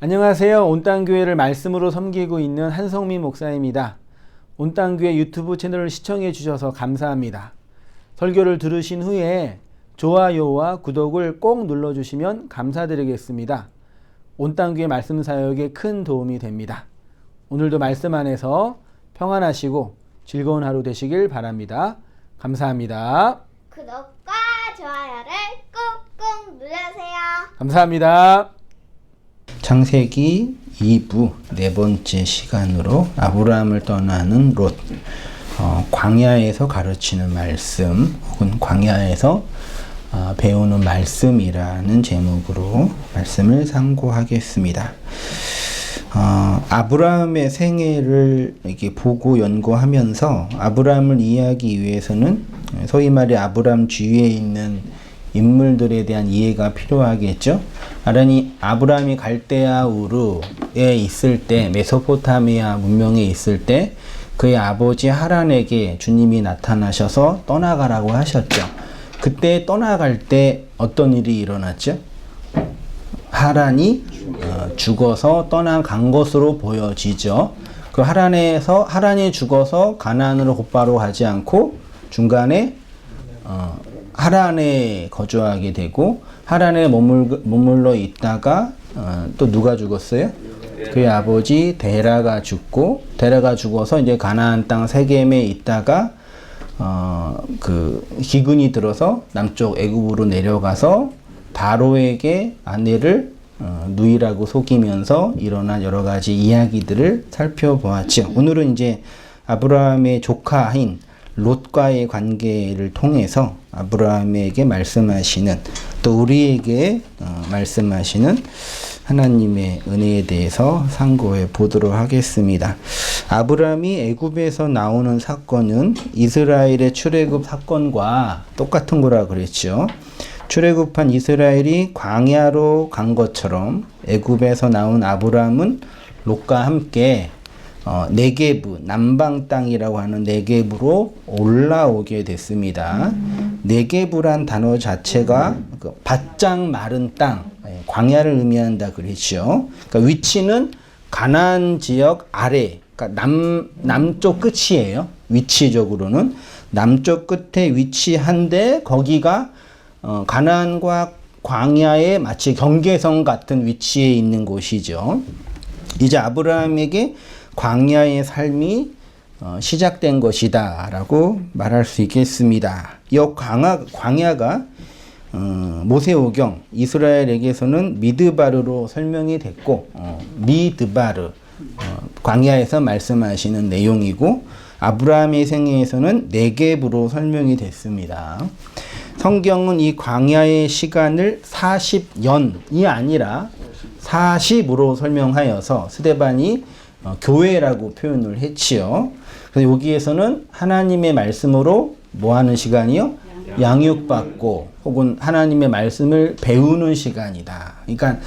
안녕하세요. 온땅교회를 말씀으로 섬기고 있는 한성민 목사입니다. 온땅교회 유튜브 채널을 시청해 주셔서 감사합니다. 설교를 들으신 후에 좋아요와 구독을 꼭 눌러주시면 감사드리겠습니다. 온땅교회 말씀 사역에 큰 도움이 됩니다. 오늘도 말씀 안에서 평안하시고 즐거운 하루 되시길 바랍니다. 감사합니다. 구독과 좋아요를 꾹꾹 눌러주세요. 감사합니다. 창세기 2부 네 번째 시간으로 아브라함을 떠나는 롯, 광야에서 가르치는 말씀 혹은 광야에서 배우는 말씀이라는 제목으로 말씀을 상고하겠습니다. 아브라함의 생애를 이렇게 보고 연구하면서 아브라함을 이해하기 위해서는 소위 말해 아브라함 주위에 있는 인물들에 대한 이해가 필요하겠죠. 아브라함이 갈대아 우르에 있을 때, 메소포타미아 문명에 있을 때 그의 아버지 하란에게 주님이 나타나셔서 떠나가라고 하셨죠. 그때 떠나갈 때 어떤 일이 일어났죠? 하란이 죽어서 떠나간 것으로 보여지죠. 그 하란이 죽어서 가나안으로 곧바로 가지 않고 중간에 하란에 거주하게 되고 하란에 머물러 있다가 또 누가 죽었어요? 그의 아버지 데라가 죽고 데라가 죽어서 이제 가나안 땅 세겜에 있다가 그 기근이 들어서 남쪽 애굽으로 내려가서 바로에게 아내를 누이라고 속이면서 일어난 여러 가지 이야기들을 살펴보았죠. 오늘은 이제 아브라함의 조카인 롯과의 관계를 통해서 아브라함에게 말씀하시는 또 우리에게 말씀하시는 하나님의 은혜에 대해서 상고해 보도록 하겠습니다. 아브라함이 애굽에서 나오는 사건은 이스라엘의 출애굽 사건과 똑같은 거라 그랬죠. 출애굽한 이스라엘이 광야로 간 것처럼 애굽에서 나온 아브라함은 롯과 함께 네게브, 남방 땅이라고 하는 네게브로 올라오게 됐습니다. 네게브란 단어 자체가 바짝 마른 땅, 광야를 의미한다 그랬죠. 그러니까 위치는 가나안 지역 아래, 그러니까 남쪽 끝이에요. 위치적으로는 남쪽 끝에 위치한데 거기가 가나안과 광야의 마치 경계선 같은 위치에 있는 곳이죠. 이제 아브라함에게 광야의 삶이 시작된 것이다 라고 말할 수 있겠습니다. 이 광야가 모세오경 이스라엘에게서는 미드바르로 설명이 됐고 미드바르 광야에서 말씀하시는 내용이고 아브라함의 생애에서는 네겝으로 설명이 됐습니다. 성경은 이 광야의 시간을 40년이 아니라 40으로 설명하여서 스데반이 교회라고 표현을 했지요. 그래서 여기에서는 하나님의 말씀으로 뭐 하는 시간이요? 양육받고 혹은 하나님의 말씀을 배우는 시간이다. 그러니까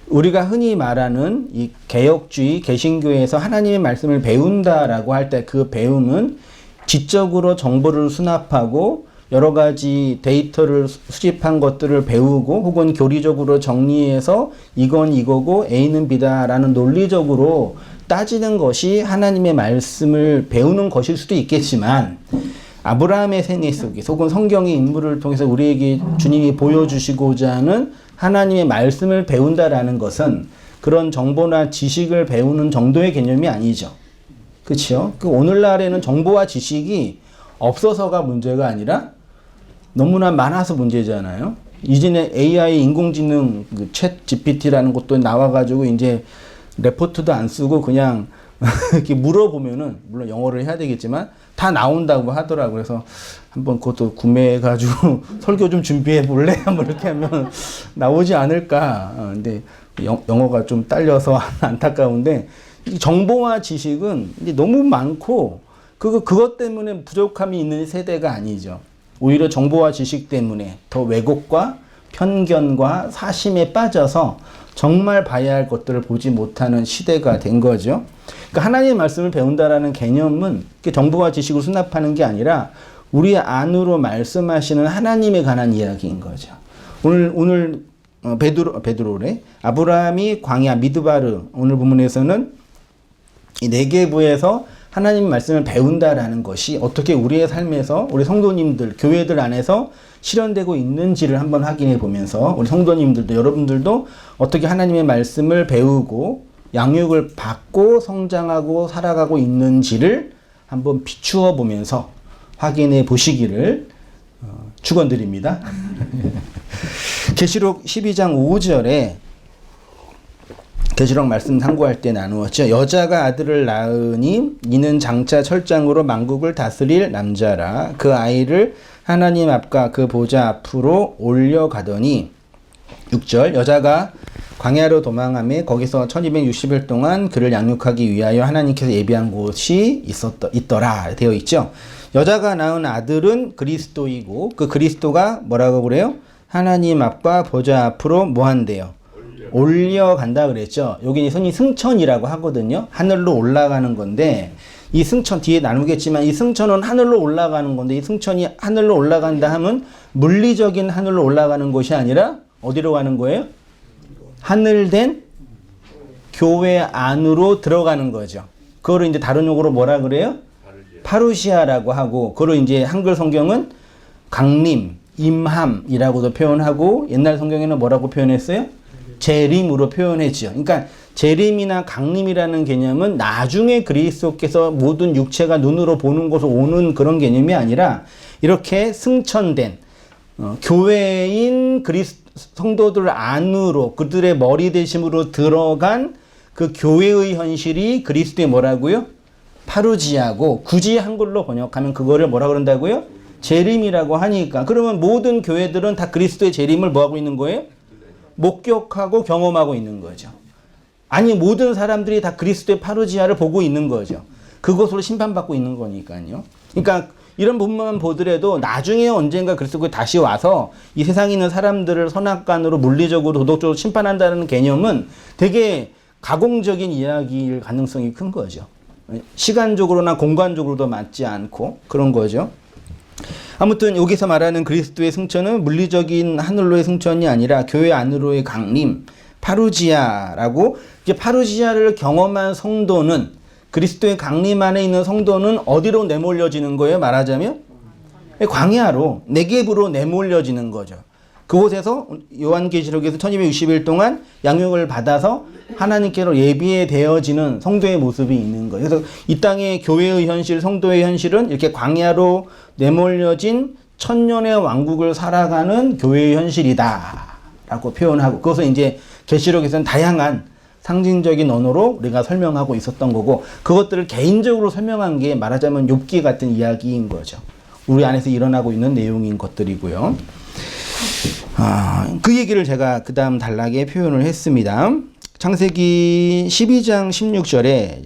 우리가 흔히 말하는 이 개혁주의 개신교에서 하나님의 말씀을 배운다라고 할 때 그 배움은 지적으로 정보를 수납하고 여러 가지 데이터를 수집한 것들을 배우고 혹은 교리적으로 정리해서 이건 이거고 A는 B다라는 논리적으로 따지는 것이 하나님의 말씀을 배우는 것일 수도 있겠지만 아브라함의 생애 속에서 혹은 성경의 인물을 통해서 우리에게 주님이 보여주시고자 하는 하나님의 말씀을 배운다라는 것은 그런 정보나 지식을 배우는 정도의 개념이 아니죠. 그렇죠? 오늘날에는 정보와 지식이 없어서가 문제가 아니라 너무나 많아서 문제잖아요. 이전에 AI 인공지능 챗 GPT라는 것도 나와가지고 이제 레포트도 안 쓰고 그냥 이렇게 물어보면은 물론 영어를 해야 되겠지만 다 나온다고 하더라고요. 그래서 한번 그것도 구매해가지고 설교 좀 준비해 볼래? 뭐 이렇게 하면 나오지 않을까. 근데 영어가 좀 딸려서 안타까운데 이 정보와 지식은 이제 너무 많고 그것 때문에 부족함이 있는 세대가 아니죠. 오히려 정보와 지식 때문에 더 왜곡과 편견과 사심에 빠져서 정말 봐야 할 것들을 보지 못하는 시대가 된 거죠. 그러니까 하나님의 말씀을 배운다라는 개념은 정보와 지식을 수납하는 게 아니라 우리 안으로 말씀하시는 하나님에 관한 이야기인 거죠. 오늘 베드로래. 아브라함이 광야 미드바르 오늘 본문에서는 이 네게부에서 하나님 말씀을 배운다라는 것이 어떻게 우리의 삶에서 우리 성도님들 교회들 안에서 실현되고 있는지를 한번 확인해 보면서 우리 성도님들도 여러분들도 어떻게 하나님의 말씀을 배우고 양육을 받고 성장하고 살아가고 있는지를 한번 비추어 보면서 확인해 보시기를 축원드립니다. 계시록 12장 5절에 계시록 말씀 상고할 때 나누었죠. 여자가 아들을 낳으니 이는 장차 철장으로 만국을 다스릴 남자라. 그 아이를 하나님 앞과 그 보좌 앞으로 올려가더니 6절 여자가 광야로 도망하며 거기서 1260일 동안 그를 양육하기 위하여 하나님께서 예비한 곳이 있더라 되어 있죠. 여자가 낳은 아들은 그리스도이고 그 그리스도가 뭐라고 그래요? 하나님 앞과 보좌 앞으로 뭐 한대요? 올려간다 그랬죠. 여기 흔히 승천이라고 하거든요. 하늘로 올라가는 건데 이 승천 뒤에 나누겠지만 이 승천은 하늘로 올라가는 건데 이 승천이 하늘로 올라간다 하면 물리적인 하늘로 올라가는 것이 아니라 어디로 가는 거예요? 하늘된 교회 안으로 들어가는 거죠. 그거를 이제 다른 용어로 뭐라 그래요? 파루시아라고 하고 그거를 이제 한글 성경은 강림, 임함이라고도 표현하고 옛날 성경에는 뭐라고 표현했어요? 재림으로 표현했죠. 그러니까 재림이나 강림이라는 개념은 나중에 그리스도께서 모든 육체가 눈으로 보는 곳으로 오는 그런 개념이 아니라 이렇게 승천된 교회인 성도들 안으로 그들의 머리 대심으로 들어간 그 교회의 현실이 그리스도의 뭐라고요? 파루지아고 굳이 한글로 번역하면 그거를 뭐라 그런다고요? 재림이라고 하니까 그러면 모든 교회들은 다 그리스도의 재림을 뭐하고 있는 거예요? 목격하고 경험하고 있는 거죠. 아니 모든 사람들이 다 그리스도의 파루지아를 보고 있는 거죠. 그것으로 심판받고 있는 거니까요. 그러니까 이런 부분만 보더라도 나중에 언젠가 그리스도가 다시 와서 이 세상에 있는 사람들을 선악간으로 물리적으로 도덕적으로 심판한다는 개념은 되게 가공적인 이야기일 가능성이 큰 거죠. 시간적으로나 공간적으로도 맞지 않고 그런 거죠. 아무튼 여기서 말하는 그리스도의 승천은 물리적인 하늘로의 승천이 아니라 교회 안으로의 강림, 파루지아라고 이제 파루지아를 경험한 성도는 그리스도의 강림 안에 있는 성도는 어디로 내몰려지는 거예요? 말하자면 광야로 네겝으로 내몰려지는 거죠. 그곳에서 요한계시록에서 1260일 동안 양육을 받아서 하나님께로 예비에 되어지는 성도의 모습이 있는 거예요. 그래서 이 땅의 교회의 현실, 성도의 현실은 이렇게 광야로 내몰려진 천년의 왕국을 살아가는 교회의 현실이다 라고 표현하고 그것을 이제 계시록에서는 다양한 상징적인 언어로 우리가 설명하고 있었던 거고 그것들을 개인적으로 설명한 게 말하자면 욥기 같은 이야기인 거죠. 우리 안에서 일어나고 있는 내용인 것들이고요. 그 얘기를 제가 그 다음 단락에 표현을 했습니다. 창세기 12장 16절에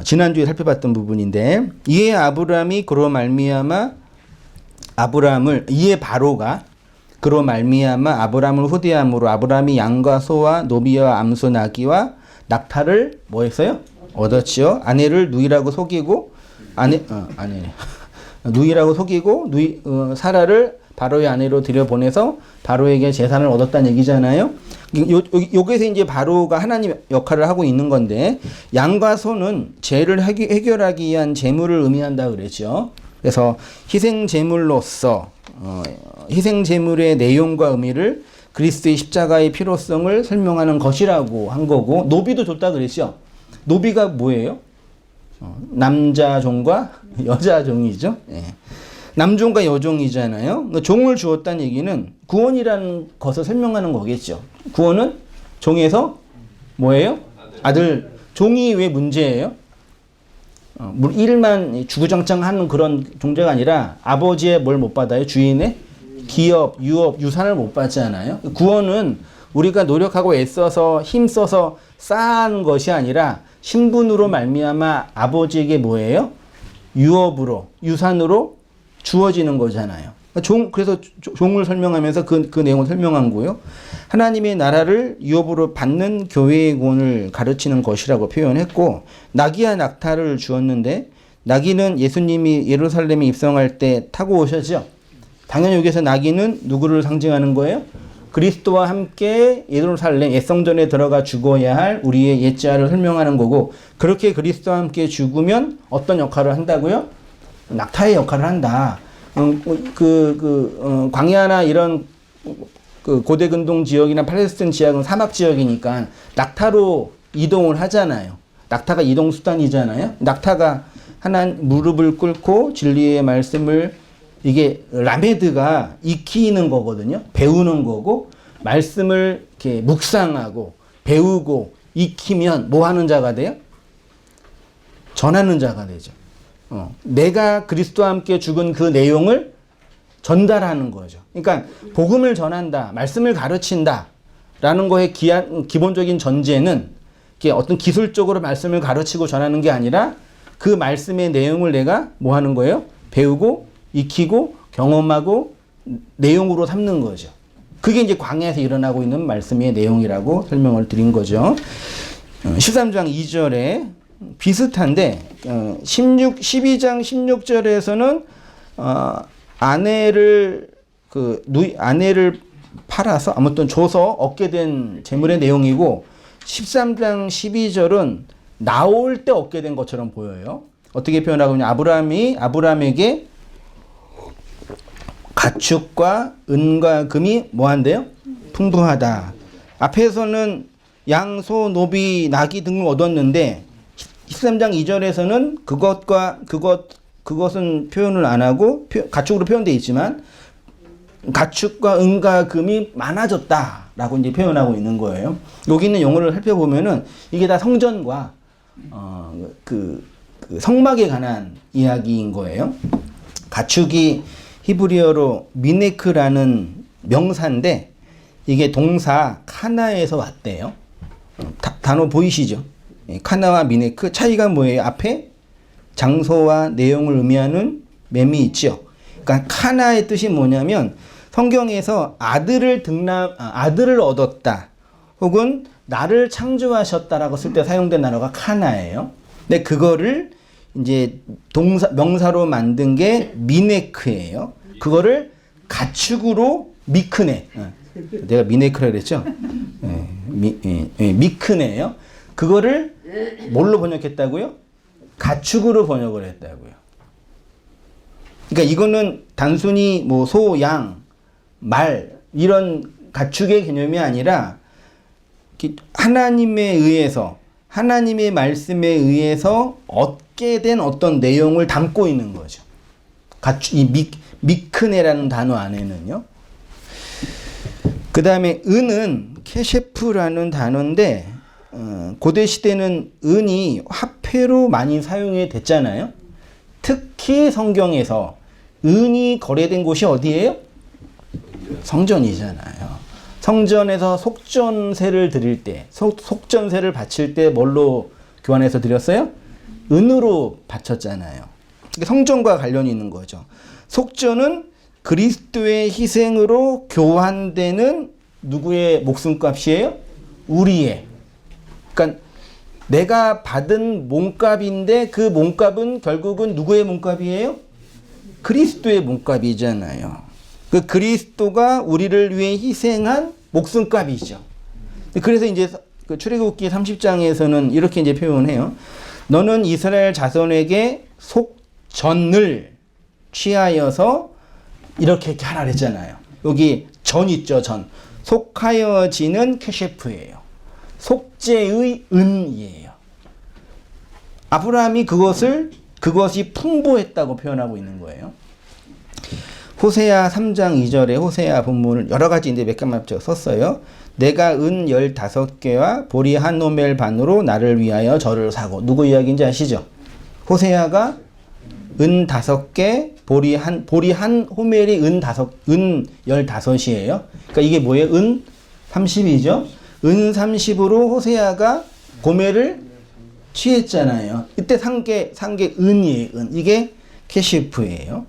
지난주에 살펴봤던 부분인데 이에 아브람이 그로 말미암아 이에 바로가 그로 말미암아 아브람을 후대함으로 아브람이 양과 소와 노비와 암소 나귀와 낙타를 뭐 했어요? 얻었지요. 아내를 누이라고 속이고 누이라고 속이고 사라를 바로의 아내로 들여보내서 바로에게 재산을 얻었다는 얘기잖아요. 여기서 이제 바로가 하나님 역할을 하고 있는 건데 양과 소는 죄를 해결하기 위한 제물을 의미한다 그랬죠. 그래서 희생 제물로서 희생 제물의 내용과 의미를 그리스도의 십자가의 필요성을 설명하는 것이라고 한 거고 노비도 줬다 그랬죠. 노비가 뭐예요? 남자 종과 여자 종이죠. 예. 남종과 여종이잖아요. 종을 주었다는 얘기는 구원이라는 것을 설명하는 거겠죠. 구원은 종에서 뭐예요? 아들. 종이 왜 문제예요? 일만 주구장창하는 그런 존재가 아니라 아버지의 뭘 못 받아요? 주인의 기업, 유업, 유산을 못 받잖아요. 구원은 우리가 노력하고 애써서 힘써서 쌓은 것이 아니라 신분으로 말미암아 아버지에게 뭐예요? 유업으로, 유산으로 주어지는 거잖아요. 그래서 종을 설명하면서 그 내용을 설명한 거예요. 하나님의 나라를 유업으로 받는 교회의 구원을 가르치는 것이라고 표현했고 나귀와 낙타를 주었는데 나귀는 예수님이 예루살렘에 입성할 때 타고 오셨죠. 당연히 여기서 나귀는 누구를 상징하는 거예요? 그리스도와 함께 예루살렘 옛성전에 들어가 죽어야 할 우리의 옛자를 설명하는 거고, 그렇게 그리스도와 함께 죽으면 어떤 역할을 한다고요? 낙타의 역할을 한다. 광야나 이런 그 고대 근동 지역이나 팔레스타인 지역은 사막 지역이니까 낙타로 이동을 하잖아요. 낙타가 이동 수단이잖아요. 낙타가 하나님 무릎을 꿇고 진리의 말씀을, 이게 라메드가 익히는 거거든요. 배우는 거고, 말씀을 이렇게 묵상하고 배우고 익히면 뭐 하는 자가 돼요? 전하는 자가 되죠. 내가 그리스도와 함께 죽은 그 내용을 전달하는 거죠. 그러니까 복음을 전한다, 말씀을 가르친다 라는 거의 기본적인 전제는 이게 어떤 기술적으로 말씀을 가르치고 전하는 게 아니라 그 말씀의 내용을 내가 뭐 하는 거예요? 배우고 익히고 경험하고 내용으로 삼는 거죠. 그게 이제 광야에서 일어나고 있는 말씀의 내용이라고 설명을 드린 거죠. 13장 2절에 비슷한데 12장 16절에서는 아내를 팔아서 아무튼 줘서 얻게 된 재물의 내용이고, 13장 12절은 나올 때 얻게 된 것처럼 보여요. 어떻게 표현하고 있냐? 아브라함에게 가축과 은과 금이 뭐한대요? 풍부하다. 앞에서는 양, 소, 노비, 나귀 등을 얻었는데 13장 2절에서는 그것은 표현을 안 하고 가축으로 표현되어 있지만 가축과 은과 금이 많아졌다라고 이제 표현하고 있는 거예요. 여기 있는 용어를 살펴보면은 이게 다 성전과 그 성막에 관한 이야기인 거예요. 가축이 히브리어로 미네크라는 명사인데 이게 동사 카나에서 왔대요. 단어 보이시죠? 카나와 미네크 차이가 뭐예요? 앞에 장소와 내용을 의미하는 맴이 있죠. 그러니까 카나의 뜻이 뭐냐면 성경에서 아들을 얻었다 혹은 나를 창조하셨다라고 쓸 때 사용된 단어가 카나예요. 근데 그거를 이제 명사로 만든 게 미네크예요. 그거를 가축으로 미크네. 내가 미네크라 그랬죠? 미크네예요. 그거를 뭘로 번역했다고요? 가축으로 번역을 했다고요. 그러니까 이거는 단순히 뭐 소, 양, 말 이런 가축의 개념이 아니라 하나님에 의해서, 하나님의 말씀에 의해서 얻게 된 어떤 내용을 담고 있는 거죠. 이 미크네라는 단어 안에는요. 그 다음에 은은 케셰프라는 단어인데 고대 시대는 은이 화폐로 많이 사용이 됐잖아요. 특히 성경에서 은이 거래된 곳이 어디예요? 성전이잖아요. 성전에서 속전세를 드릴 때, 속전세를 바칠 때 뭘로 교환해서 드렸어요? 은으로 바쳤잖아요. 성전과 관련이 있는 거죠. 속전은 그리스도의 희생으로 교환되는 누구의 목숨값이에요? 우리의. 그러니까 내가 받은 몸값인데 그 몸값은 결국은 누구의 몸값이에요? 그리스도의 몸값이잖아요. 그 그리스도가 우리를 위해 희생한 목숨값이죠. 그래서 이제 그 출애굽기 30장에서는 이렇게 이제 표현해요. 너는 이스라엘 자손에게 속전을 취하여서 이렇게 하라 그랬잖아요. 여기 전 있죠, 전. 속하여지는 케셰프예요. 속죄의 은이에요. 아브라함이 그것이 풍부했다고 표현하고 있는 거예요. 호세아 3장 2절에 호세아 본문을 여러 가지인데 몇 개만 썼어요. 내가 은 15개와 보리 한 호멜 반으로 나를 위하여 저를 사고. 누구 이야기인지 아시죠? 호세아가 은 5개, 보리 한 호멜이 은 15이에요. 그러니까 이게 뭐예요? 은 30이죠. 은 30으로 호세아가 고멜을 취했잖아요. 이때 산 게 은이에요. 은. 이게 케시프예요.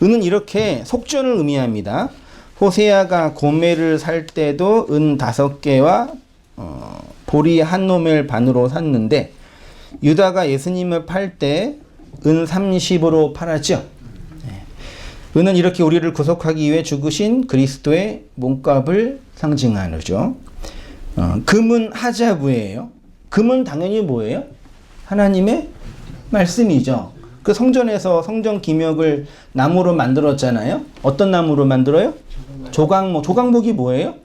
은은 이렇게 속전을 의미합니다. 호세아가 고멜을 살 때도 은 5개와 보리 한 호멜 반으로 샀는데, 유다가 예수님을 팔 때 은 30으로 팔았죠. 은은 이렇게 우리를 구속하기 위해 죽으신 그리스도의 몸값을 상징하죠. 금은 하자부예요. 금은 당연히 뭐예요? 하나님의 말씀이죠. 그 성전에서 성전 기명을 나무로 만들었잖아요. 어떤 나무로 만들어요? 조각목. 조각목이 뭐예요?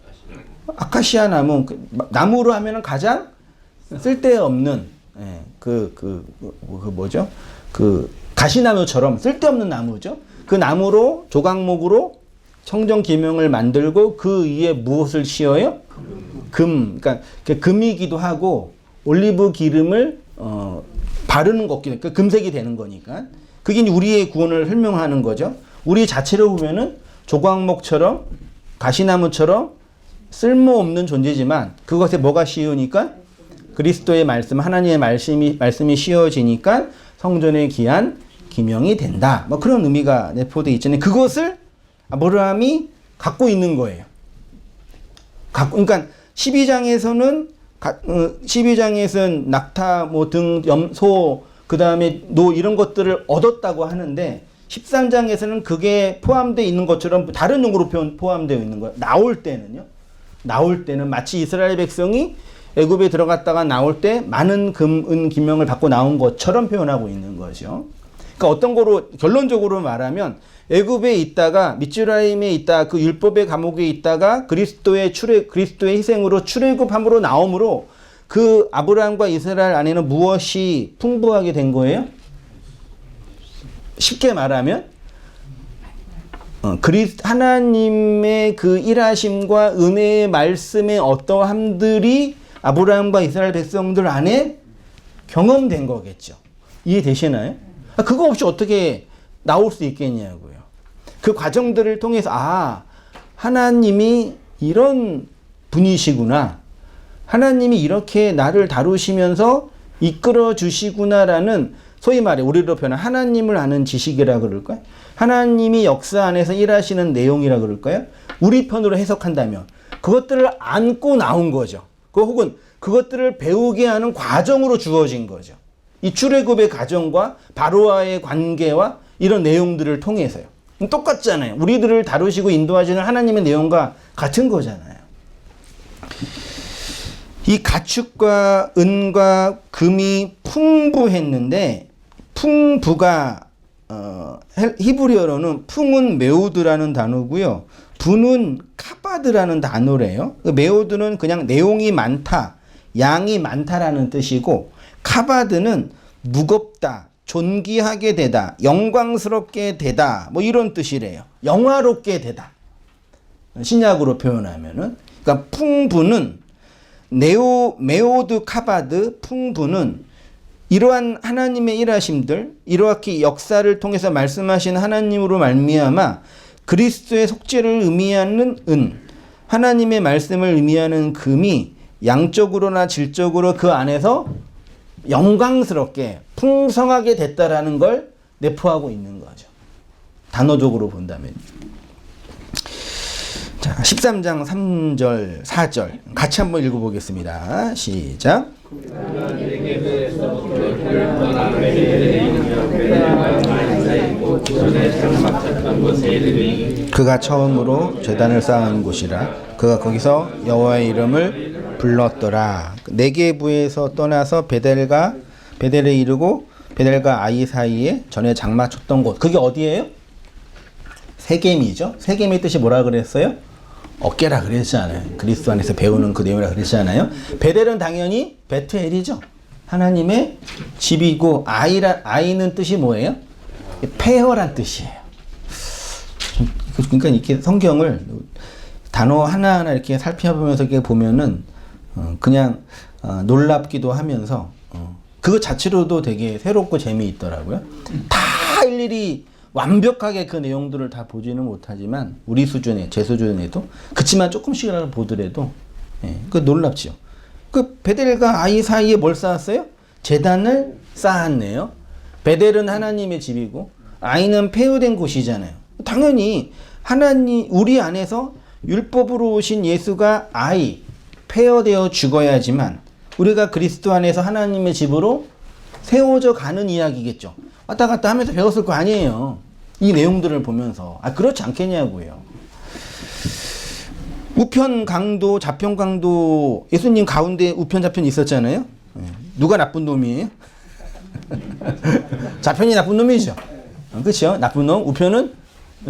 아카시아 나무. 나무로 하면은 가장 쓸데없는 뭐죠? 그 가시나무처럼 쓸데없는 나무죠. 그 나무로 조각목으로 성전 기명을 만들고 그 위에 무엇을 씌워요? 금. 그러니까 금이기도 하고 올리브 기름을 바르는 것기도 하고 금색이 되는 거니까 그게 우리의 구원을 설명하는 거죠. 우리 자체로 보면은 조각목처럼 가시나무처럼 쓸모없는 존재지만 그것에 뭐가 씌우니까 그리스도의 말씀, 하나님의 말씀이 씌워지니까 성전의 귀한 기명이 된다. 뭐 그런 의미가 내포되어 있잖아요. 그것을 아브라함이 갖고 있는 거예요. 그러니까 12장에서는 낙타, 뭐 등, 소, 그 다음에 노 이런 것들을 얻었다고 하는데 13장에서는 그게 포함되어 있는 것처럼 다른 용어로 포함되어 있는 거예요. 나올 때는 마치 이스라엘 백성이 애굽에 들어갔다가 나올 때 많은 금, 은, 기명을 받고 나온 것처럼 표현하고 있는 거죠. 그러니까 어떤 거로 결론적으로 말하면 애굽에 있다가 미츠라임에 있다 그 율법의 감옥에 있다가 그리스도의 희생으로 출애굽함으로 나옴으로 그 아브라함과 이스라엘 안에는 무엇이 풍부하게 된 거예요? 쉽게 말하면 하나님의 그 일하심과 은혜의 말씀의 어떠함들이 아브라함과 이스라엘 백성들 안에 경험된 거겠죠. 이해되시나요? 그거 없이 어떻게 나올 수 있겠냐고요. 그 과정들을 통해서 하나님이 이런 분이시구나. 하나님이 이렇게 나를 다루시면서 이끌어 주시구나라는 소위 말해 우리로 표현한 하나님을 아는 지식이라 그럴까요? 하나님이 역사 안에서 일하시는 내용이라 그럴까요? 우리 편으로 해석한다면 그것들을 안고 나온 거죠. 혹은 그것들을 배우게 하는 과정으로 주어진 거죠. 이 출애굽의 과정과 바로와의 관계와 이런 내용들을 통해서요. 똑같잖아요. 우리들을 다루시고 인도하시는 하나님의 내용과 같은 거잖아요. 이 가축과 은과 금이 풍부했는데 풍부가 히브리어로는 풍은 메우드라는 단어고요. 부는 카바드라는 단어래요. 메우드는 그냥 내용이 많다, 양이 많다라는 뜻이고 카바드는 무겁다, 존귀하게 되다, 영광스럽게 되다, 뭐 이런 뜻이래요. 영화롭게 되다. 신약으로 표현하면은. 그러니까 풍부는 메오드 카바드 풍부는 이러한 하나님의 일하심들, 이렇게 역사를 통해서 말씀하신 하나님으로 말미암아 그리스도의 속죄를 의미하는 은, 하나님의 말씀을 의미하는 금이 양적으로나 질적으로 그 안에서 영광스럽게 풍성하게 됐다라는 걸 내포하고 있는 거죠. 단어적으로 본다면. 자, 13장 3절, 4절 같이 한번 읽어보겠습니다. 시작. 그가 처음으로 제단을 쌓은 곳이라. 그가 거기서 여호와의 이름을 불렀더라. 네게부에서 떠나서 베델에 이르고 베델과 아이 사이에 전에 장막 쳤던 곳. 그게 어디예요? 세겜이죠. 세겜의 뜻이 뭐라 그랬어요? 어깨라 그랬잖아요. 그리스도 안에서 배우는 그 내용이라 그랬잖아요. 베델은 당연히 베트엘이죠. 하나님의 집이고 아이는 뜻이 뭐예요? 폐허란 뜻이에요. 그러니까 이렇게 성경을 단어 하나하나 이렇게 살펴보면서 이렇게 보면은 그냥 놀랍기도 하면서 그거 자체로도 되게 새롭고 재미있더라고요. 다 일일이 완벽하게 그 내용들을 다 보지는 못하지만 우리 수준에 제 수준에도 그치만 조금씩이라도 보더라도 그 놀랍죠. 그 베델과 아이 사이에 뭘 쌓았어요? 제단을 쌓았네요. 베델은 하나님의 집이고 아이는 폐허된 곳이잖아요. 당연히 하나님 우리 안에서 율법으로 오신 예수가 폐허되어 죽어야지만 우리가 그리스도 안에서 하나님의 집으로 세워져 가는 이야기겠죠. 왔다 갔다 하면서 배웠을 거 아니에요. 이 내용들을 보면서 그렇지 않겠냐고요. 우편 강도, 좌편 강도, 예수님 가운데 우편 좌편 있었잖아요. 누가 나쁜 놈이에요? 좌편이 나쁜 놈이죠. 그렇죠? 나쁜 놈, 우편은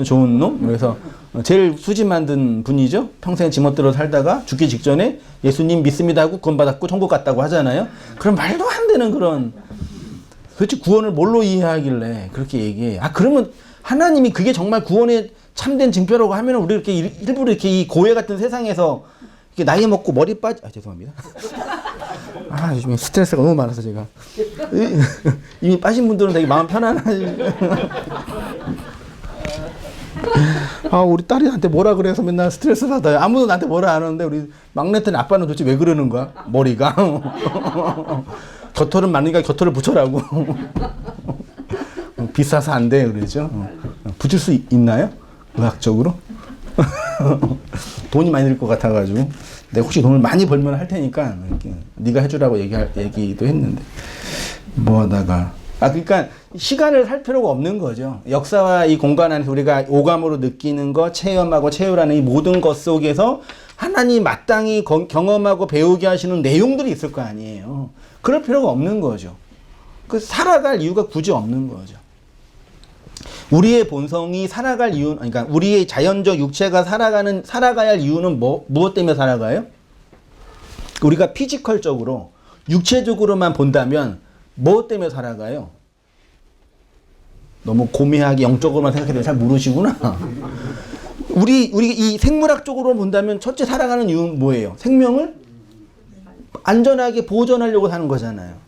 좋은 놈. 그래서 제일 수지 만든 분이죠. 평생 지멋대로 살다가 죽기 직전에 예수님 믿습니다 하고 구원받았고 천국 갔다고 하잖아요. 그럼 말도 안 되는 그런, 도대체 구원을 뭘로 이해하길래 그렇게 얘기해. 그러면 하나님이 그게 정말 구원의 참된 증표라고 하면 우리 이렇게 일부러 이렇게 이 고해 같은 세상에서 이렇게 나이 먹고 머리 빠지, 죄송합니다. 요즘에 스트레스가 너무 많아서 제가. 이미 빠진 분들은 되게 마음 편안하지. 우리 딸이 나한테 뭐라 그래서 맨날 스트레스 받아요. 아무도 나한테 뭐라 안 하는데 우리 막내딸 아빠는 도대체 왜 그러는 거야? 머리가. 겨털은 많으니까 겨털을 붙여라고. 비싸서 안 돼, 그러죠. 붙일 수 있나요? 의학적으로? 돈이 많이 들 것 같아가지고. 내가 혹시 돈을 많이 벌면 할 테니까 네가 해주라고 얘기도 했는데 뭐 하다가 그러니까 시간을 살 필요가 없는 거죠. 역사와 이 공간 안에서 우리가 오감으로 느끼는 것, 체험하고 체후라는 이 모든 것 속에서 하나님 마땅히 경험하고 배우게 하시는 내용들이 있을 거 아니에요. 그럴 필요가 없는 거죠. 살아갈 이유가 굳이 없는 거죠. 우리의 본성이 살아갈 이유는, 그러니까 우리의 자연적 육체가 살아가야 할 이유는 무엇 때문에 살아가요? 우리가 피지컬적으로, 육체적으로만 본다면 무엇 때문에 살아가요? 너무 고매하게 영적으로만 생각해도 잘 모르시구나. 우리 이 생물학적으로 본다면 첫째 살아가는 이유는 뭐예요? 생명을 안전하게 보존하려고 사는 거잖아요.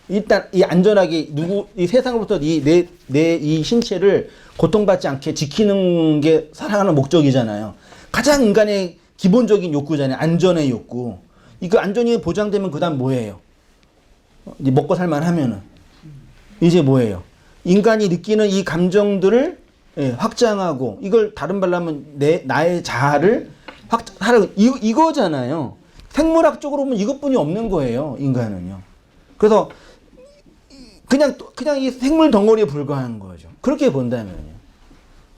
일단 이 안전하게 이 세상으로부터 이 신체를 고통받지 않게 지키는 게 살아가는 목적이잖아요. 가장 인간의 기본적인 욕구잖아요. 안전의 욕구. 이거 안전이 보장되면 그다음 뭐예요? 이제 먹고 살만 하면은 이제 뭐예요? 인간이 느끼는 이 감정들을 확장하고 이걸 다른 말로 하면 나의 자아를 확장하는 이거잖아요. 생물학적으로 보면 이것뿐이 없는 거예요. 인간은요. 그래서 그냥 이 생물 덩어리에 불과한 거죠. 그렇게 본다면요.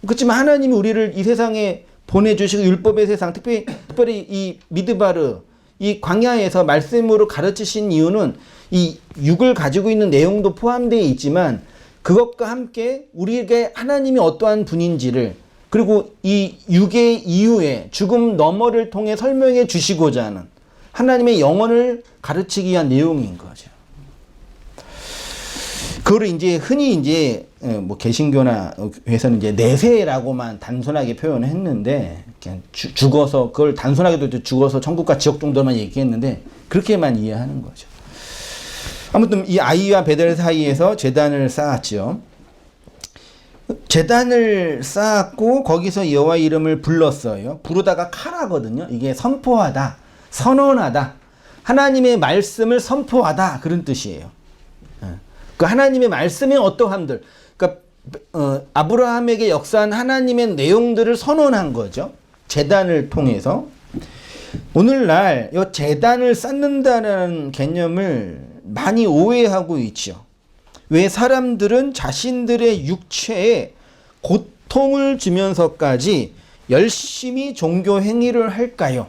그렇지만 하나님이 우리를 이 세상에 보내주시고 율법의 세상, 특별히 이 미드바르, 이 광야에서 말씀으로 가르치신 이유는 이 육을 가지고 있는 내용도 포함되어 있지만 그것과 함께 우리에게 하나님이 어떠한 분인지를 그리고 이 육의 이후에 죽음 너머를 통해 설명해 주시고자 하는 하나님의 영혼을 가르치기 위한 내용인 거죠. 그거를 이제 흔히 이제 뭐 개신교나 회에서는 이제 내세라고만 단순하게 표현했는데 그냥 죽어서 그걸 단순하게도 죽어서 천국과 지옥 정도만 얘기했는데 그렇게만 이해하는 거죠. 아무튼 이 아이와 베델 사이에서 제단을 쌓았죠. 제단을 쌓았고 거기서 여호와 이름을 불렀어요. 부르다가 카라거든요. 이게 선포하다, 선언하다, 하나님의 말씀을 선포하다 그런 뜻이에요. 그 하나님의 말씀의 어떠함들, 그러니까 아브라함에게 역사한 하나님의 내용들을 선언한 거죠. 제단을 통해서. 오늘날 이 제단을 쌓는다는 개념을 많이 오해하고 있죠. 왜 사람들은 자신들의 육체에 고통을 주면서까지 열심히 종교 행위를 할까요?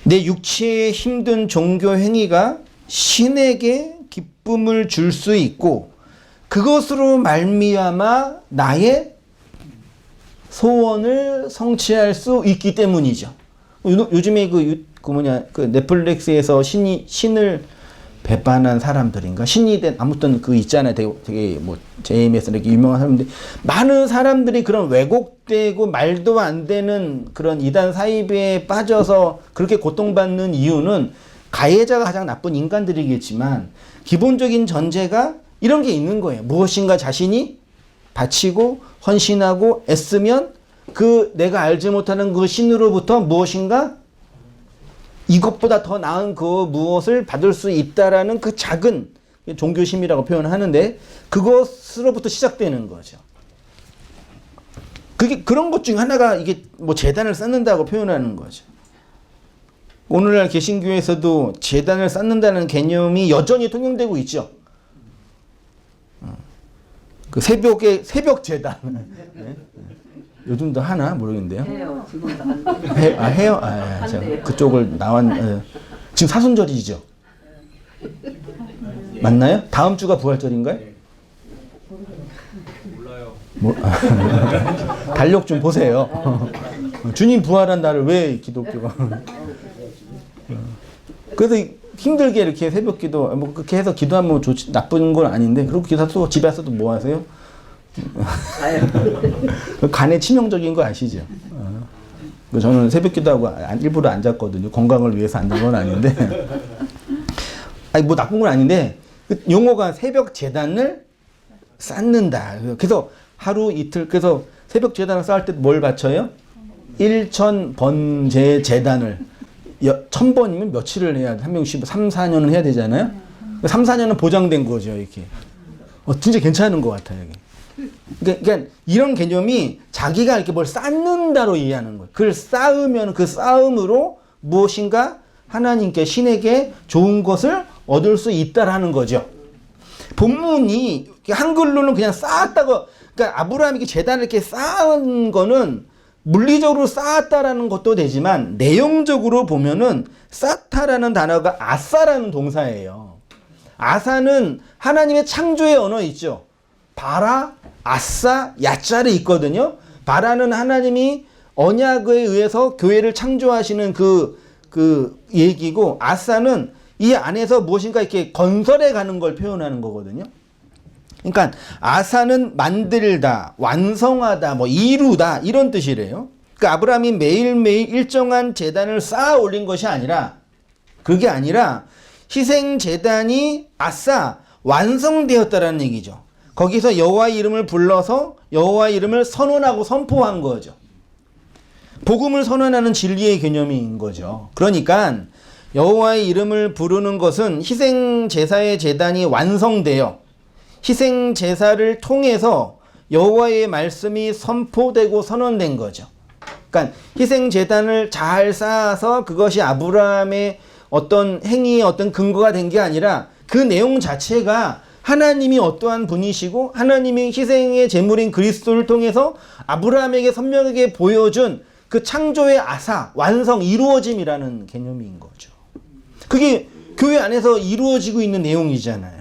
내 육체에 힘든 종교 행위가 신에게 기쁨을 줄 수 있고 그것으로 말미암아 나의 소원을 성취할 수 있기 때문이죠. 요즘에 그 넷플릭스에서 신을 배반한 사람들인가 신이 된 아무튼 그 있잖아요. 되게 뭐 JMS 이렇게 유명한 사람들 많은 사람들이 그런 왜곡되고 말도 안 되는 그런 이단 사이비에 빠져서 그렇게 고통받는 이유는 가해자가 가장 나쁜 인간들이겠지만 기본적인 전제가 이런 게 있는 거예요. 무엇인가 자신이 바치고 헌신하고 애쓰면 그 내가 알지 못하는 그 신으로부터 무엇인가 이것보다 더 나은 그 무엇을 받을 수 있다라는 그 작은 종교심이라고 표현하는데 그것으로부터 시작되는 거죠. 그게 그런 것 중에 하나가 이게 뭐 제단을 쌓는다고 표현하는 거죠. 오늘날 개신교에서도 제단을 쌓는다는 개념이 여전히 통용되고 있죠. 그 새벽 재단. 네. 요즘도 하나 모르겠는데요. 해요. 지금도 안 돼. 해요? 제가 그쪽을 지금 사순절이죠? 맞나요? 다음 주가 부활절인가요? 몰라요. 달력 좀 보세요. 주님 부활한 날을 왜 기독교가. 그래서 힘들게 이렇게 새벽 기도, 뭐 그렇게 해서 기도하면 나쁜 건 아닌데, 그리고 기도하고 집에 와서도 뭐 하세요? 간에 치명적인 거 아시죠? 저는 새벽 기도하고 일부러 안 잤거든요. 건강을 위해서 안 잔 건 아닌데. 아니, 뭐 나쁜 건 아닌데, 용어가 새벽 재단을 쌓는다. 그래서 하루 이틀, 그래서 새벽 재단을 쌓을 때 뭘 바쳐요? 1,000번제 재단을. 1,000번이면 며칠을 해야 돼? 한 명씩 3, 4년은 해야 되잖아요? 3, 4년은 보장된 거죠, 이렇게. 진짜 괜찮은 것 같아요, 이게. 그러니까 이런 개념이 자기가 이렇게 뭘 쌓는다로 이해하는 거예요. 그걸 쌓으면 그 쌓음으로 무엇인가 하나님께, 신에게 좋은 것을 얻을 수 있다라는 거죠. 본문이 한글로는 그냥 쌓았다고, 그러니까 아브라함이 재단을 이렇게 쌓은 거는 물리적으로 쌓았다라는 것도 되지만 내용적으로 보면은 쌓다라는 단어가 아사라는 동사예요. 아사는 하나님의 창조의 언어 있죠. 바라, 아사, 야자를 있거든요. 바라는 하나님이 언약에 의해서 교회를 창조하시는 그 얘기고, 아사는 이 안에서 무엇인가 이렇게 건설해 가는 걸 표현하는 거거든요. 그러니까 아사는 만들다, 완성하다, 뭐 이루다 이런 뜻이래요. 그러니까 아브라함이 매일매일 일정한 제단을 쌓아 올린 것이 아니라, 그게 아니라 희생 제단이 아싸 완성되었다라는 얘기죠. 거기서 여호와의 이름을 불러서 여호와의 이름을 선언하고 선포한 거죠. 복음을 선언하는 진리의 개념인 거죠. 그러니까 여호와의 이름을 부르는 것은 희생 제사의 제단이 완성되어 희생 제사를 통해서 여호와의 말씀이 선포되고 선언된 거죠. 그러니까 희생 제단을 잘 쌓아서 그것이 아브라함의 어떤 행위의 어떤 근거가 된 게 아니라 그 내용 자체가 하나님이 어떠한 분이시고 하나님이 희생의 제물인 그리스도를 통해서 아브라함에게 선명하게 보여준 그 창조의 아사, 완성, 이루어짐이라는 개념인 거죠. 그게 교회 안에서 이루어지고 있는 내용이잖아요.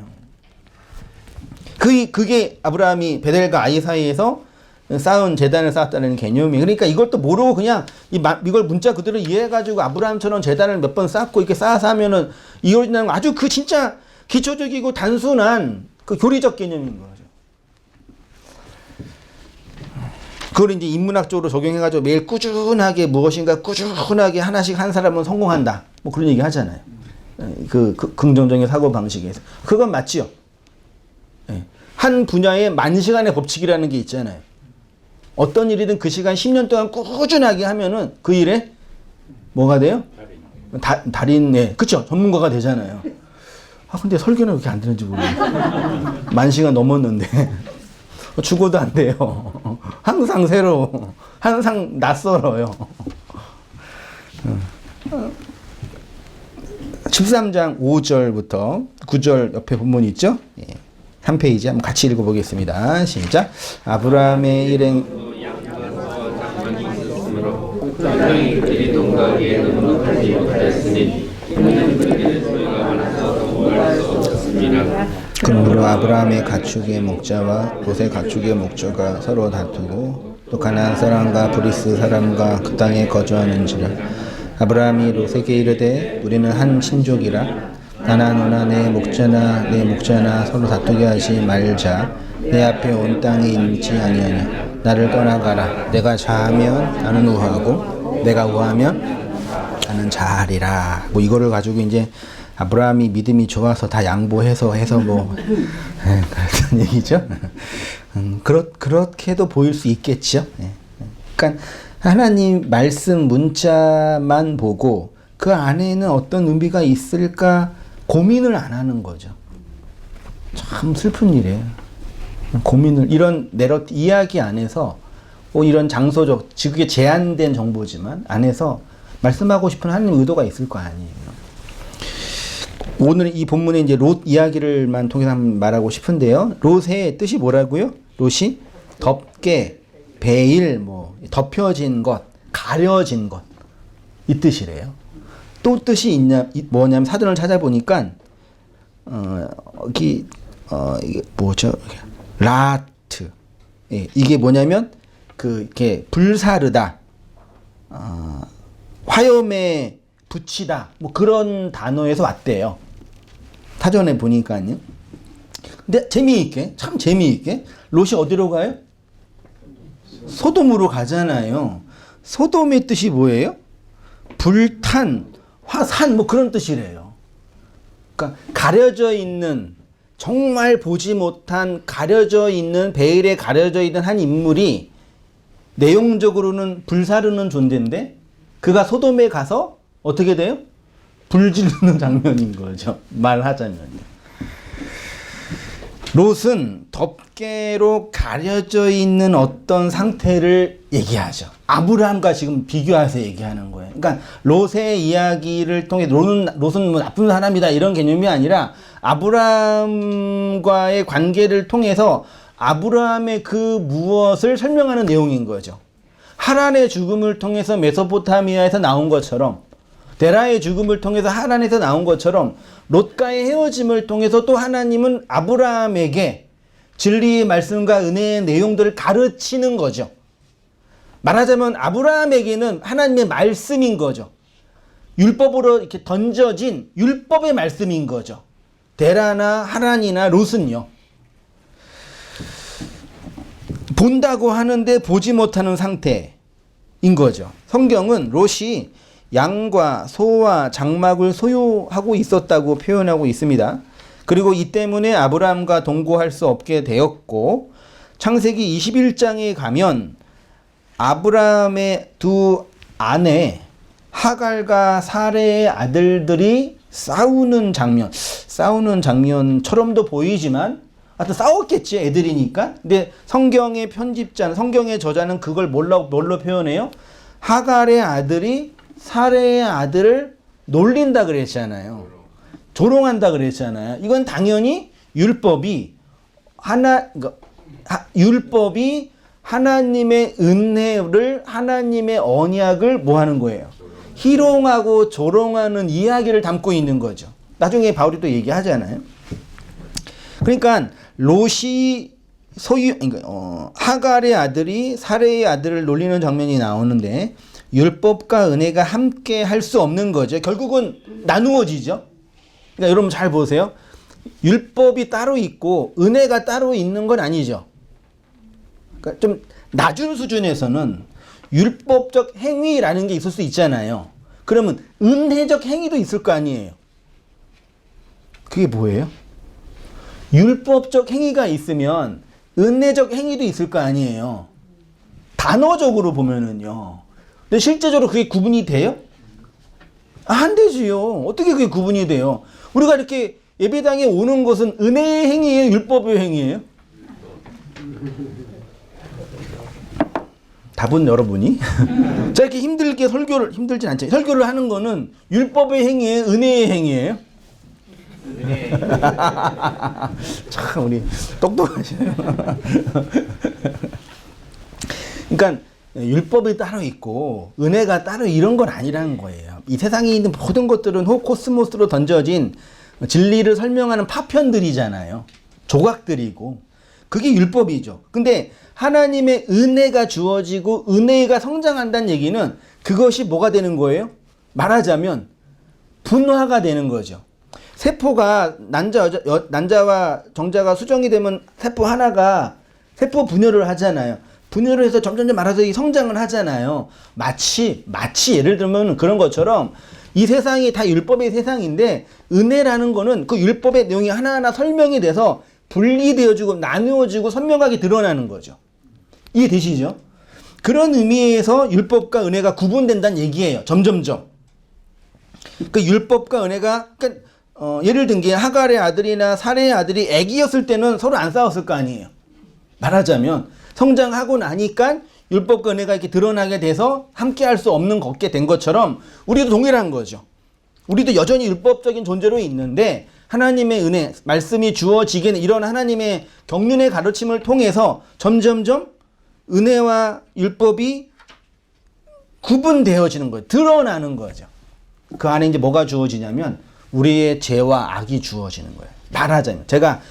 그게 아브라함이 베델과 아이 사이에서 쌓은 제단을 쌓았다는 개념이. 그러니까 이걸 또 모르고 그냥 이걸 문자 그대로 이해해가지고 아브라함처럼 제단을 몇 번 쌓고 이렇게 쌓아서 하면은 이어진다는 거 아주 그 진짜 기초적이고 단순한 그 교리적 개념인 거죠. 그걸 이제 인문학적으로 적용해가지고 매일 꾸준하게 무엇인가 꾸준하게 하나씩 한 사람은 성공한다. 뭐 그런 얘기 하잖아요. 그 긍정적인 사고 방식에서. 그건 맞지요. 한 분야의 만시간의 법칙이라는 게 있잖아요. 어떤 일이든 그 시간 10년 동안 꾸준하게 하면은 그 일에 뭐가 돼요? 달인, 네. 그쵸? 전문가가 되잖아요. 근데 설교는 왜 이렇게 안 되는지 모르겠어요. 만 시간 넘었는데. 죽어도 안 돼요. 항상 새로워. 항상 낯설어요. 13장 5절부터 9절 옆에 본문이 있죠? 예. 한 페이지 한번 같이 읽어보겠습니다. 시작. 아브라함의 일행 그러므로 아브라함의 가축의 목자와 롯의 가축의 목자가 서로 다투고 또 가나안 사람과 브리스 사람과 그 땅에 거주하는지라. 아브라함이 롯에게 이르되 우리는 한 친족이라 나나 너나 내 목자나 서로 다투게 하지 말자. 내 앞에 온 땅이 있지 아니하냐. 나를 떠나가라. 내가 좌하면 나는 우하고 내가 우하면 나는 좌하리라. 뭐 이거를 가지고 이제 아브라함이 믿음이 좋아서 다 양보해서 뭐 그런 얘기죠. 그렇게도 보일 수 있겠죠. 그러니까 하나님 말씀 문자만 보고 그 안에는 어떤 의미가 있을까 고민을 안 하는 거죠. 참 슬픈 일이에요. 고민을 이런 이야기 안에서 이런 장소적 그게 제한된 정보지만 안에서 말씀하고 싶은 하나님 의도가 있을 거 아니에요. 오늘 이 본문에 이제 롯 이야기를만 통해서 한번 말하고 싶은데요. 롯의 뜻이 뭐라고요? 롯이 덮개, 베일, 뭐 덮여진 것, 가려진 것 이 뜻이래요. 또 뜻이 뭐냐면 사전을 찾아보니까 이게 뭐죠? 라트. 예, 이게 뭐냐면 이렇게 불사르다, 화염에 붙이다, 뭐 그런 단어에서 왔대요. 사전에 보니까요. 근데 참 재미있게 롯이 어디로 가요? 소돔으로 가잖아요. 소돔의 뜻이 뭐예요? 불탄, 화산, 뭐 그런 뜻이래요. 그러니까 가려져 있는, 정말 보지 못한 가려져 있는, 베일에 가려져 있는 한 인물이 내용적으로는 불사르는 존재인데 그가 소돔에 가서 어떻게 돼요? 불 지르는 장면인 거죠. 말하자면요. 롯은 덮개로 가려져 있는 어떤 상태를 얘기하죠. 아브라함과 지금 비교해서 얘기하는 거예요. 그러니까 롯의 이야기를 통해 롯은 뭐 나쁜 사람이다 이런 개념이 아니라 아브라함과의 관계를 통해서 아브라함의 그 무엇을 설명하는 내용인 거죠. 하란의 죽음을 통해서 메소포타미아에서 나온 것처럼, 데라의 죽음을 통해서 하란에서 나온 것처럼 롯과의 헤어짐을 통해서 또 하나님은 아브라함에게 진리의 말씀과 은혜의 내용들을 가르치는 거죠. 말하자면 아브라함에게는 하나님의 말씀인 거죠. 율법으로 이렇게 던져진 율법의 말씀인 거죠. 데라나 하란이나 롯은요. 본다고 하는데 보지 못하는 상태인 거죠. 성경은 롯이 양과 소와 장막을 소유하고 있었다고 표현하고 있습니다. 그리고 이 때문에 아브라함과 동거할 수 없게 되었고, 창세기 21장에 가면 아브라함의 두 아내 하갈과 사레의 아들들이 싸우는 장면처럼도 보이지만 하여튼 싸웠겠지, 애들이니까. 근데 성경의 편집자는, 성경의 저자는 그걸 뭘로 표현해요? 하갈의 아들이 사레의 아들을 놀린다 그랬잖아요. 조롱한다 그랬잖아요. 이건 당연히 율법이 하나님의 은혜를, 하나님의 언약을 뭐 하는 거예요? 희롱하고 조롱하는 이야기를 담고 있는 거죠. 나중에 바울이 또 얘기하잖아요. 그러니까 롯이 하갈의 아들이 사레의 아들을 놀리는 장면이 나오는데 율법과 은혜가 함께 할 수 없는 거죠. 결국은 나누어지죠. 그러니까 여러분 잘 보세요. 율법이 따로 있고 은혜가 따로 있는 건 아니죠. 그러니까 좀 낮은 수준에서는 율법적 행위라는 게 있을 수 있잖아요. 그러면 은혜적 행위도 있을 거 아니에요. 그게 뭐예요? 율법적 행위가 있으면 은혜적 행위도 있을 거 아니에요. 단어적으로 보면은요. 근데 실제적으로 그게 구분이 돼요? 안 되지요. 어떻게 그게 구분이 돼요? 우리가 이렇게 예배당에 오는 것은 은혜의 행위예요? 율법의 행위예요? 답은 여러분이. 자, 이렇게 힘들게 힘들진 않죠. 설교를 하는 거는 율법의 행위예요? 은혜의 행위예요? 참, 우리 똑똑하시네요. 그러니까, 율법이 따로 있고, 은혜가 따로 이런 건 아니라는 거예요. 이 세상에 있는 모든 것들은 코스모스로 던져진 진리를 설명하는 파편들이잖아요. 조각들이고. 그게 율법이죠. 근데 하나님의 은혜가 주어지고 은혜가 성장한다는 얘기는 그것이 뭐가 되는 거예요? 말하자면 분화가 되는 거죠. 세포가 난자와 정자가 수정이 되면 세포 하나가 세포 분열을 하잖아요. 분열을 해서 점점 말아서 성장을 하잖아요. 마치 예를 들면 그런 것처럼 이 세상이 다 율법의 세상인데 은혜라는 거는 그 율법의 내용이 하나하나 설명이 돼서 분리되어지고 나누어지고 선명하게 드러나는 거죠. 이해되시죠? 그런 의미에서 율법과 은혜가 구분된다는 얘기예요. 점점점. 그 율법과 은혜가 예를 든 게 하갈의 아들이나 사레의 아들이 애기였을 때는 서로 안 싸웠을 거 아니에요. 말하자면 성장하고 나니까 율법과 은혜가 이렇게 드러나게 돼서 함께 할 수 없는 걷게 된 것처럼 우리도 동일한 거죠. 우리도 여전히 율법적인 존재로 있는데 하나님의 은혜, 말씀이 주어지기는 이런 하나님의 경륜의 가르침을 통해서 점점점 은혜와 율법이 구분되어지는 거예요. 드러나는 거죠. 그 안에 이제 뭐가 주어지냐면 우리의 죄와 악이 주어지는 거예요. 말하자면 제가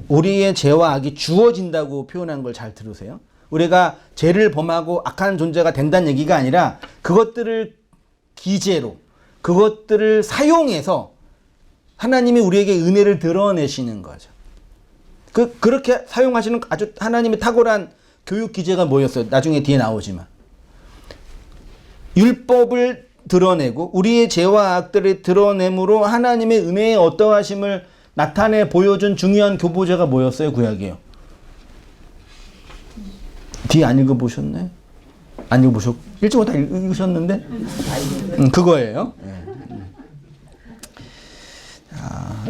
우리의 죄와 악이 주어진다고 표현한 걸 잘 들으세요. 우리가 죄를 범하고 악한 존재가 된다는 얘기가 아니라 그것들을 기재로 그것들을 사용해서 하나님이 우리에게 은혜를 드러내시는 거죠. 그렇게 사용하시는 아주 하나님의 탁월한 교육 기제가 뭐였어요? 나중에 뒤에 나오지만 율법을 드러내고 우리의 죄와 악들을 드러내므로 하나님의 은혜의 어떠하심을 나타내 보여준 중요한 교보제가 뭐였어요? 구약이에요. 뒤에 안 읽어보셨네? 안 읽어보셨고 1절부터 다 읽으셨는데? 그거예요.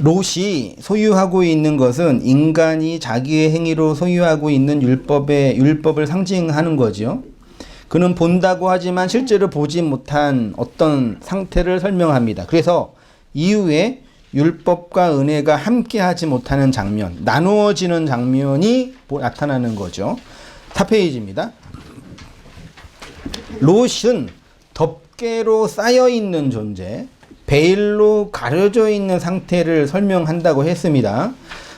롯이 소유하고 있는 것은 인간이 자기의 행위로 소유하고 있는 율법을 상징하는 거죠. 그는 본다고 하지만 실제로 보지 못한 어떤 상태를 설명합니다. 그래서 이후에 율법과 은혜가 함께하지 못하는 장면, 나누어지는 장면이 나타나는 거죠. 4페이지입니다. 롯은 덮개로 쌓여있는 존재, 베일로 가려져 있는 상태를 설명한다고 했습니다.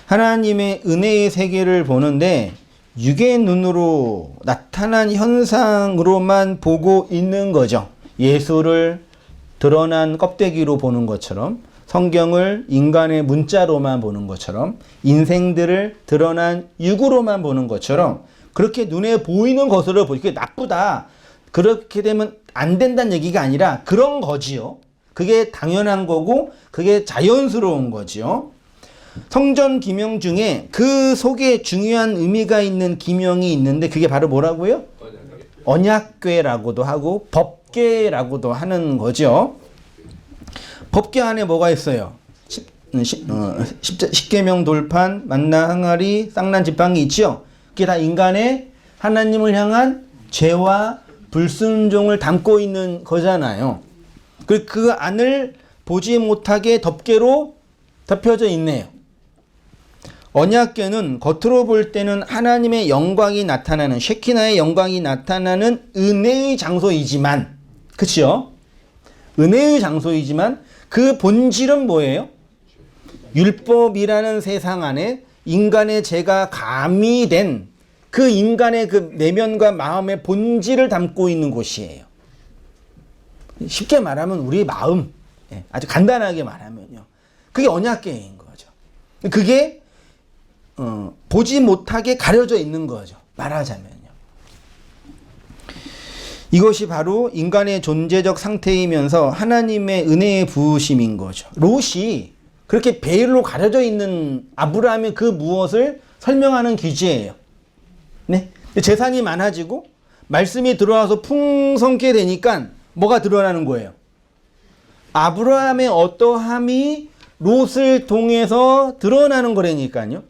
하나님의 은혜의 세계를 보는데 육의 눈으로 나타난 현상으로만 보고 있는 거죠. 예수를 드러난 껍데기로 보는 것처럼, 성경을 인간의 문자로만 보는 것처럼, 인생들을 드러난 육으로만 보는 것처럼 그렇게 눈에 보이는 것으로 보이게 나쁘다. 그렇게 되면 안 된다는 얘기가 아니라 그런 거지요. 그게 당연한 거고 그게 자연스러운 거지요. 성전 기명 중에 그 속에 중요한 의미가 있는 기명이 있는데 그게 바로 뭐라고요? 언약궤라고도 하고 법궤라고도 하는 거죠. 법궤 안에 뭐가 있어요? 십계명 돌판, 만나 항아리, 쌍난 지팡이 있죠? 그게 다 인간의 하나님을 향한 죄와 불순종을 담고 있는 거잖아요. 그 안을 보지 못하게 덮개로 덮여져 있네요. 언약궤는 겉으로 볼 때는 하나님의 영광이 나타나는, 쉐키나의 영광이 나타나는 은혜의 장소이지만, 그치요? 은혜의 장소이지만 그 본질은 뭐예요? 율법이라는 세상 안에 인간의 죄가 가미된 그 인간의 그 내면과 마음의 본질을 담고 있는 곳이에요. 쉽게 말하면 우리의 마음, 아주 간단하게 말하면요. 그게 언약궤인 거죠. 그게 보지 못하게 가려져 있는 거죠. 말하자면요. 이것이 바로 인간의 존재적 상태이면서 하나님의 은혜의 부으심인 거죠. 롯이 그렇게 베일로 가려져 있는 아브라함의 그 무엇을 설명하는 기제예요. 네? 재산이 많아지고 말씀이 들어와서 풍성케 되니까 뭐가 드러나는 거예요? 아브라함의 어떠함이 롯을 통해서 드러나는 거라니까요.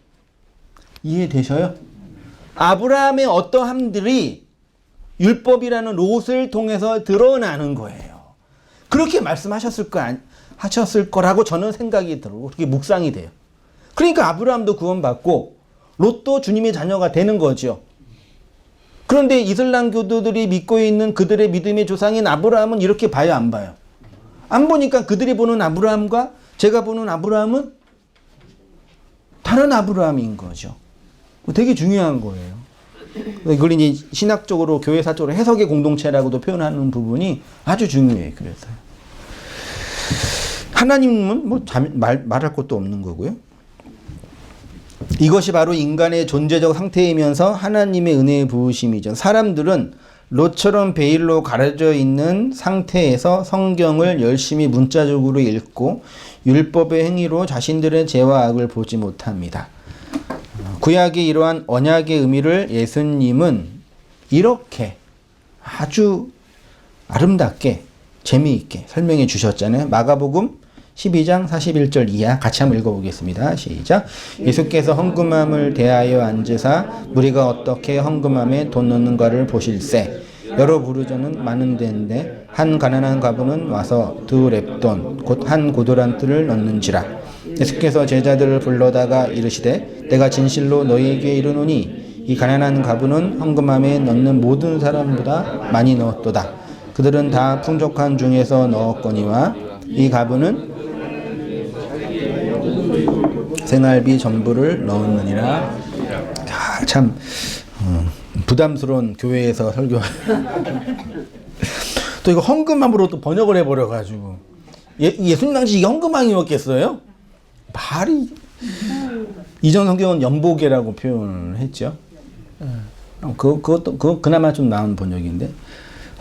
이해되셔요? 아브라함의 어떠함들이 율법이라는 롯을 통해서 드러나는 거예요. 그렇게 말씀하셨을 거라고 저는 생각이 들고 그렇게 묵상이 돼요. 그러니까 아브라함도 구원받고 롯도 주님의 자녀가 되는 거죠. 그런데 이슬람 교도들이 믿고 있는 그들의 믿음의 조상인 아브라함은 이렇게 봐요, 안 봐요? 안 보니까 그들이 보는 아브라함과 제가 보는 아브라함은 다른 아브라함인 거죠. 되게 중요한 거예요. 이걸 이제 신학적으로, 교회사적으로 해석의 공동체라고도 표현하는 부분이 아주 중요해요. 그래서 하나님은 뭐 말할 것도 없는 거고요. 이것이 바로 인간의 존재적 상태이면서 하나님의 은혜의 부으심이죠. 사람들은 롯처럼 베일로 가려져 있는 상태에서 성경을 열심히 문자적으로 읽고 율법의 행위로 자신들의 죄와 악을 보지 못합니다. 구약의 이러한 언약의 의미를 예수님은 이렇게 아주 아름답게 재미있게 설명해 주셨잖아요. 마가복음 12장 41절 이하 같이 한번 읽어보겠습니다. 시작. 예수께서 헌금함을 대하여 앉으사 무리가 어떻게 헌금함에 돈 넣는가를 보실세. 여러 부르저는 많은 데인데 한 가난한 과부는 와서 두 렙돈 곧 한 고도란트를 넣는지라. 예수께서 제자들을 불러다가 이르시되 내가 진실로 너희에게 이르노니 이 가난한 과부는 헌금함에 넣는 모든 사람보다 많이 넣었도다. 그들은 다 풍족한 중에서 넣었거니와 이 과부는 생활비 전부를 넣었느니라. 참 부담스러운 교회에서 설교. 또 이거 헌금함으로 또 번역을 해버려가지고 예수님 당시 이게 헌금함이었겠어요? 말이 이전 성경은 연보계라고 표현을 했죠. 그것도 그나마 좀 나은 번역인데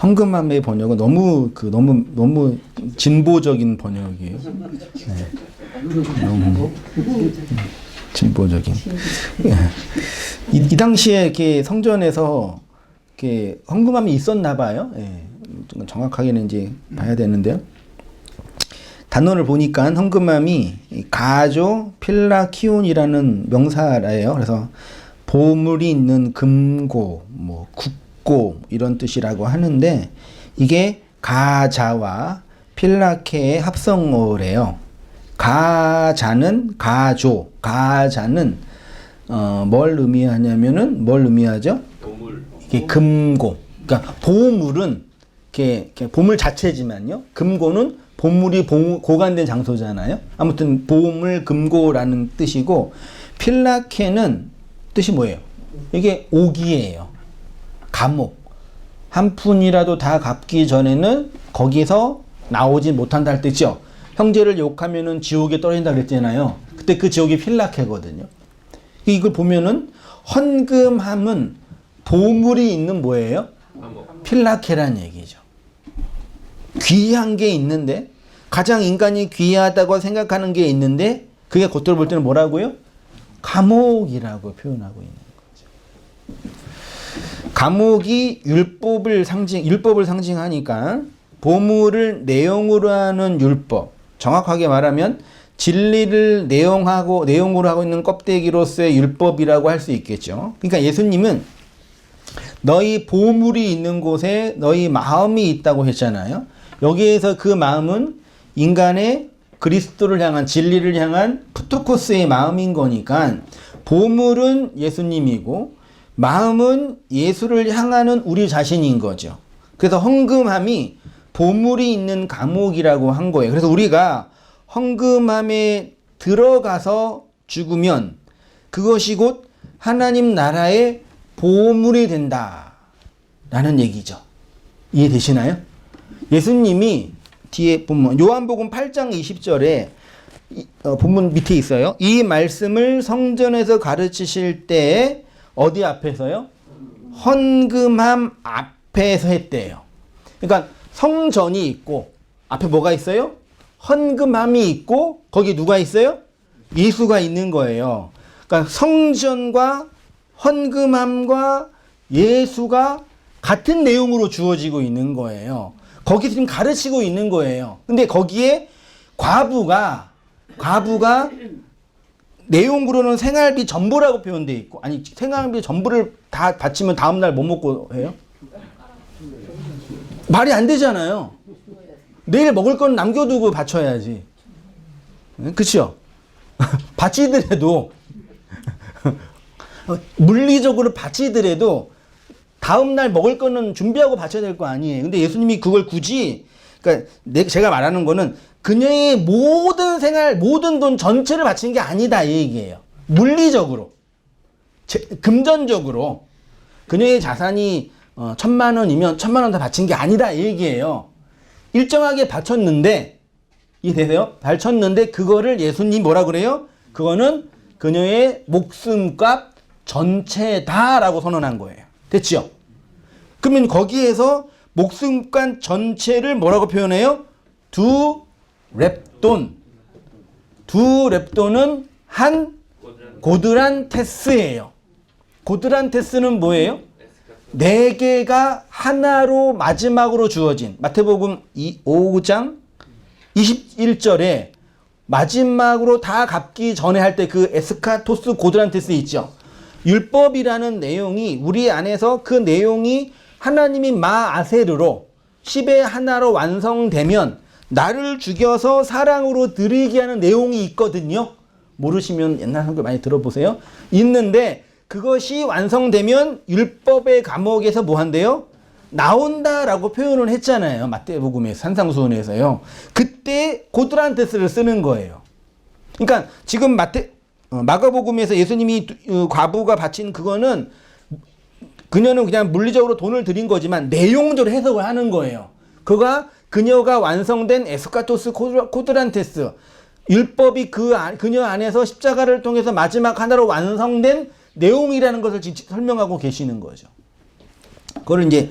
헌금함의 번역은 너무 진보적인 번역이에요. 네. 너무 진보적인. 이 당시에 이렇게 성전에서 이렇게 헌금함이 있었나 봐요. 예. 정확하게는 이제 봐야 되는데요. 단어를 보니까 헌금함이 가조 필라키온이라는 명사예요. 그래서 보물이 있는 금고, 뭐 국고 이런 뜻이라고 하는데 이게 가자와 필라케의 합성어래요. 가자는 가조, 가자는 뭘 의미하냐면은 뭘 의미하죠? 이게 금고. 그러니까 보물은 이렇게 보물 자체지만요. 금고는 보물이 보관된 장소잖아요. 아무튼 보물 금고라는 뜻이고 필라케는 뜻이 뭐예요? 이게 옥이에요. 감옥. 한 푼이라도 다 갚기 전에는 거기서 나오지 못한다 할 뜻이죠. 형제를 욕하면은 지옥에 떨어진다 그랬잖아요. 그때 그 지옥이 필라케거든요. 이걸 보면은 헌금함은 보물이 있는 뭐예요? 필라케란 얘기죠. 귀한 게 있는데 가장 인간이 귀하다고 생각하는 게 있는데 그게 겉으로 볼 때는 뭐라고요? 감옥이라고 표현하고 있는 거죠. 감옥이 율법을 상징하니까 보물을 내용으로 하는 율법, 정확하게 말하면 진리를 내용으로 하고 있는 껍데기로서의 율법이라고 할 수 있겠죠. 그러니까 예수님은 너희 보물이 있는 곳에 너희 마음이 있다고 했잖아요. 여기에서 그 마음은 인간의 그리스도를 향한 진리를 향한 푸토코스의 마음인 거니까 보물은 예수님이고 마음은 예수를 향하는 우리 자신인 거죠. 그래서 헌금함이 보물이 있는 감옥이라고 한 거예요. 그래서 우리가 헌금함에 들어가서 죽으면 그것이 곧 하나님 나라의 보물이 된다라는 얘기죠. 이해되시나요? 예수님이 뒤에 보면 요한복음 8장 20절에 본문 밑에 있어요. 이 말씀을 성전에서 가르치실 때 어디 앞에서요? 헌금함 앞에서 했대요. 그러니까 성전이 있고 앞에 뭐가 있어요? 헌금함이 있고 거기 누가 있어요? 예수가 있는 거예요. 그러니까 성전과 헌금함과 예수가 같은 내용으로 주어지고 있는 거예요. 거기서 지금 가르치고 있는 거예요. 근데 거기에 과부가 내용으로는 생활비 전부라고 표현되어 있고, 아니 생활비 전부를 다 바치면 다음날 뭐 먹고 해요? 말이 안 되잖아요. 내일 먹을 건 남겨두고 바쳐야지. 그렇죠? 바치더라도 물리적으로 바치더라도 다음날 먹을 거는 준비하고 바쳐야 될 거 아니에요. 근데 예수님이 그걸 굳이, 그러니까 제가 말하는 거는 그녀의 모든 생활, 모든 돈 전체를 바친 게 아니다 이 얘기예요. 물리적으로, 금전적으로 그녀의 자산이 1,000만 원이면 1,000만 원 다 바친 게 아니다 이 얘기예요. 일정하게 바쳤는데, 이해되세요? 바쳤는데 그거를 예수님 뭐라 그래요? 그거는 그녀의 목숨값 전체다라고 선언한 거예요. 됐죠? 그러면 거기에서 목숨값 전체를 뭐라고 표현해요? 두 렙돈. 두 렙돈은 한 고드란테스예요. 고드란테스는 뭐예요? 4개가 하나로 마지막으로 주어진 마태복음 5장 21절에 마지막으로 다 갚기 전에 할 때 그 에스카토스 고드란테스 있죠. 율법이라는 내용이 우리 안에서 그 내용이 하나님이 마아세르로 10의 하나로 완성되면 나를 죽여서 사랑으로 드리게 하는 내용이 있거든요. 모르시면 옛날 성경 많이 들어보세요. 있는데 그것이 완성되면 율법의 감옥에서 뭐 한대요? 나온다라고 표현을 했잖아요. 마태복음에서 산상수훈에서요. 그때 고드란테스를 쓰는 거예요. 그러니까 지금 마가복음에서 예수님이 과부가 바친 그거는 그녀는 그냥 물리적으로 돈을 드린 거지만 내용적으로 해석을 하는 거예요. 그녀가 완성된 에스카토스 코드란테스, 율법이 그녀 안에서 십자가를 통해서 마지막 하나로 완성된 내용이라는 것을 설명하고 계시는 거죠. 그걸 이제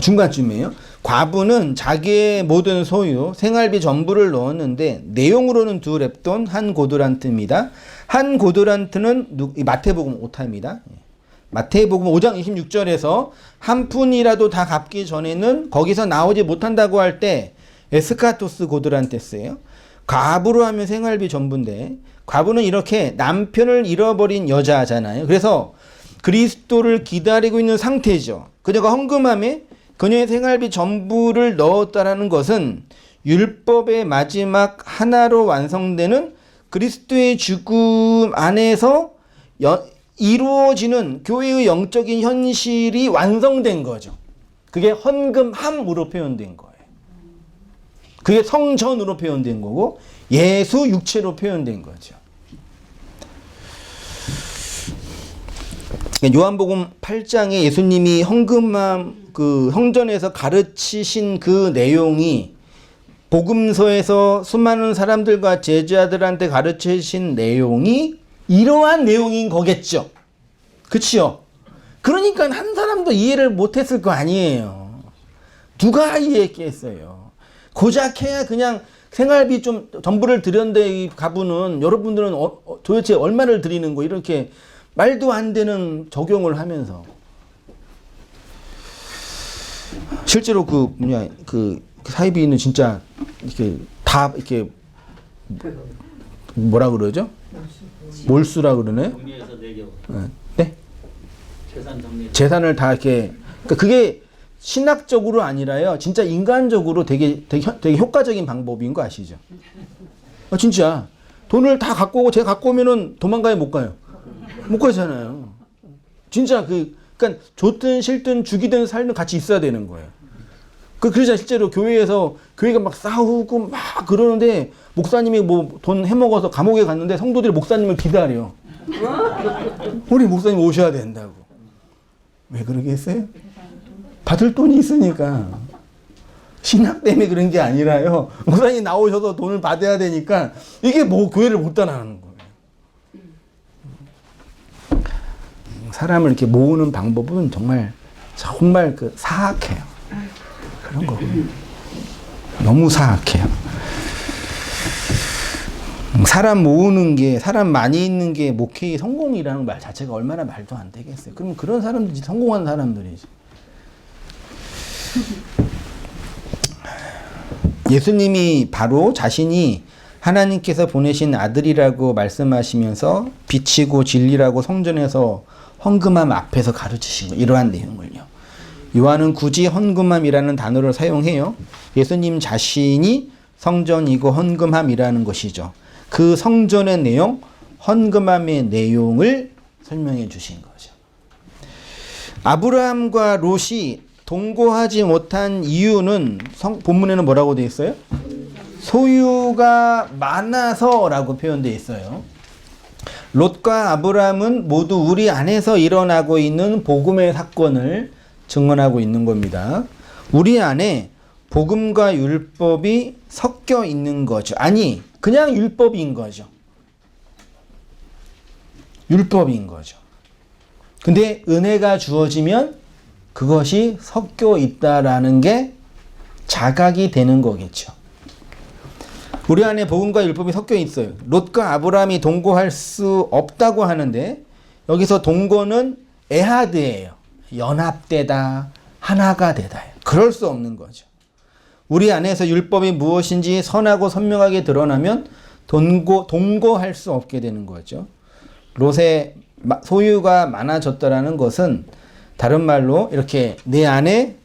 중간쯤이에요. 과부는 자기의 모든 소유, 생활비 전부를 넣었는데 내용으로는 2렙돈, 1고드란트입니다. 1고드란트는 마태복음 오타입니다. 마태복음 5장 26절에서 한 푼이라도 다 갚기 전에는 거기서 나오지 못한다고 할 때 에스카토스 고드란테스예요. 과부로 하면 생활비 전부인데 과부는 이렇게 남편을 잃어버린 여자잖아요. 그래서 그리스도를 기다리고 있는 상태죠. 그녀가 헌금함에 그녀의 생활비 전부를 넣었다라는 것은 율법의 마지막 하나로 완성되는 그리스도의 죽음 안에서 이루어지는 교회의 영적인 현실이 완성된 거죠. 그게 헌금함으로 표현된 거예요. 그게 성전으로 표현된 거고 예수 육체로 표현된 거죠. 요한복음 8장에 예수님이 헌금함 그 성전에서 가르치신 그 내용이 복음서에서 수많은 사람들과 제자들한테 가르치신 내용이 이러한 내용인 거겠죠. 그치요? 그러니까 한 사람도 이해를 못했을 거 아니에요. 누가 이해했겠어요. 고작 해야 그냥 생활비 좀 전부를 드렸는데 이 가부는 여러분들은 도대체 얼마를 드리는 거 이렇게 말도 안 되는 적용을 하면서 실제로 그 사이비는 진짜 이렇게 다 이렇게 뭐라 그러죠? 몰수라 그러네. 정리해서 내겨. 네? 재산 정리. 재산을 다 이렇게 그러니까 그게 신학적으로 아니라요. 진짜 인간적으로 되게 효과적인 방법인 거 아시죠? 진짜 돈을 다 갖고 오고 제가 갖고 오면은 도망가요, 못 가요? 못 가잖아요. 진짜 그러니까 좋든 싫든 죽이든 살든 같이 있어야 되는 거예요. 그래서 실제로 교회가 막 싸우고 막 그러는데 목사님이 뭐 돈 해먹어서 감옥에 갔는데 성도들이 목사님을 기다려. 우리 목사님 오셔야 된다고. 왜 그러겠어요? 받을 돈이 있으니까. 신학 때문에 그런 게 아니라요. 목사님 나오셔서 돈을 받아야 되니까 이게 뭐 교회를 못 떠나는 거예요. 사람을 이렇게 모으는 방법은 정말 사악해요. 그런 거 너무 사악해요. 사람 모으는 게 사람 많이 있는 게 목회의 성공이라는 말 자체가 얼마나 말도 안 되겠어요. 그럼 그런 사람들이 성공한 사람들이지. 예수님이 바로 자신이 하나님께서 보내신 아들이라고 말씀하시면서 빛이고 진리라고 성전에서 헌금함 앞에서 가르치신 거 이러한 내용을요. 요한은 굳이 헌금함이라는 단어를 사용해요. 예수님 자신이 성전이고 헌금함이라는 것이죠. 그 성전의 내용, 헌금함의 내용을 설명해 주신 거죠. 아브라함과 롯이 동거하지 못한 이유는 본문에는 뭐라고 되어 있어요? 소유가 많아서라고 표현되어 있어요. 롯과 아브라함은 모두 우리 안에서 일어나고 있는 복음의 사건을 증언하고 있는 겁니다. 우리 안에 복음과 율법이 섞여 있는 거죠. 아니, 그냥 율법인 거죠. 율법인 거죠. 근데 은혜가 주어지면 그것이 섞여 있다라는 게 자각이 되는 거겠죠. 우리 안에 복음과 율법이 섞여 있어요. 롯과 아브라함이 동거할 수 없다고 하는데 여기서 동거는 에하드예요. 연합되다, 하나가 되다. 그럴 수 없는 거죠. 우리 안에서 율법이 무엇인지 선하고 선명하게 드러나면 동거할 수 없게 되는 거죠. 롯의 소유가 많아졌다라는 것은 다른 말로 이렇게 내 안에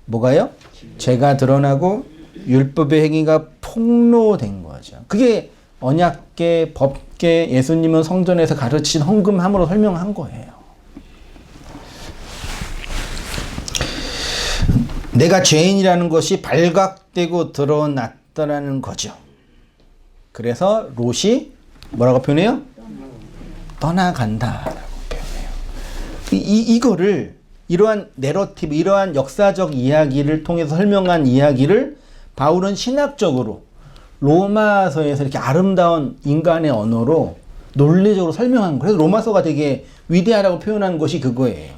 뭐가요? 죄가 드러나고 율법의 행위가 폭로된 거죠. 그게 언약계, 법계, 예수님은 성전에서 가르친 헌금함으로 설명한 거예요. 내가 죄인이라는 것이 발각되고 드러났다라는 거죠. 그래서 롯이 뭐라고 표현해요? 떠나간다라고 표현해요. 이거를 이러한 내러티브, 이러한 역사적 이야기를 통해서 설명한 이야기를 바울은 신학적으로 로마서에서 이렇게 아름다운 인간의 언어로 논리적으로 설명한 거예요. 그래서 로마서가 되게 위대하다고 표현한 것이 그거예요.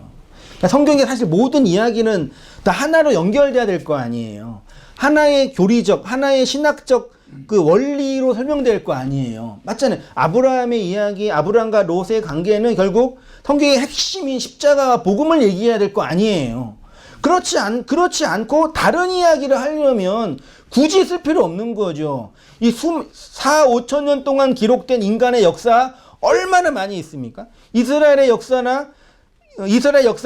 그러니까 성경의 사실 모든 이야기는 다 하나로 연결돼야 될 거 아니에요. 하나의 교리적, 하나의 신학적 그 원리로 설명될 거 아니에요. 맞잖아요. 아브라함의 이야기, 아브라함과 롯의 관계는 결국 성경의 핵심인 십자가와 복음을 얘기해야 될 거 아니에요. 그렇지 않고 다른 이야기를 하려면 굳이 쓸 필요 없는 거죠. 이 4, 5천 년 동안 기록된 인간의 역사 얼마나 많이 있습니까? 이스라엘 역사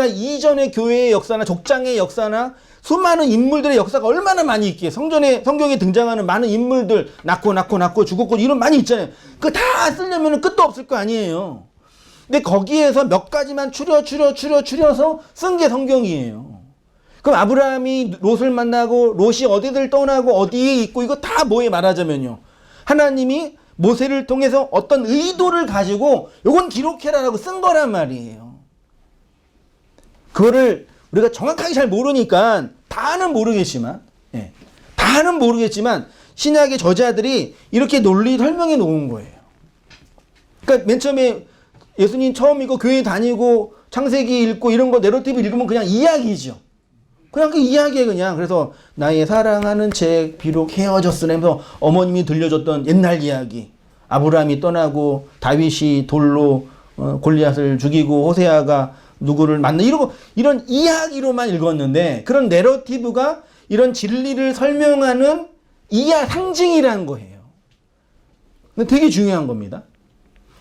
이전의 교회의 역사나 족장의 역사나 수많은 인물들의 역사가 얼마나 많이 있기에 성경에 등장하는 많은 인물들 낳고 죽었고 이런 많이 있잖아요. 그거 다 쓰려면 끝도 없을 거 아니에요. 근데 거기에서 몇 가지만 추려서 쓴 게 성경이에요. 그럼 아브라함이 롯을 만나고 롯이 어디를 떠나고 어디에 있고 이거 다 뭐에 말하자면요. 하나님이 모세를 통해서 어떤 의도를 가지고 요건 기록해라라고 쓴 거란 말이에요. 그거를 우리가 정확하게 잘 모르니까 다는 모르겠지만 신약의 저자들이 이렇게 논리 설명해 놓은 거예요. 그러니까 맨 처음에 예수님 처음 읽고 교회 다니고 창세기 읽고 이런 거 내러티브 읽으면 그냥 이야기죠. 그냥 그 이야기에 그냥 그래서 나의 사랑하는 책 비록 헤어졌으면서 어머님이 들려줬던 옛날 이야기. 아브라함이 떠나고 다윗이 돌로 골리앗을 죽이고 호세아가 누구를 만나 이런 이야기로만 읽었는데 그런 내러티브가 이런 진리를 설명하는 상징이라는 거예요. 근데 되게 중요한 겁니다.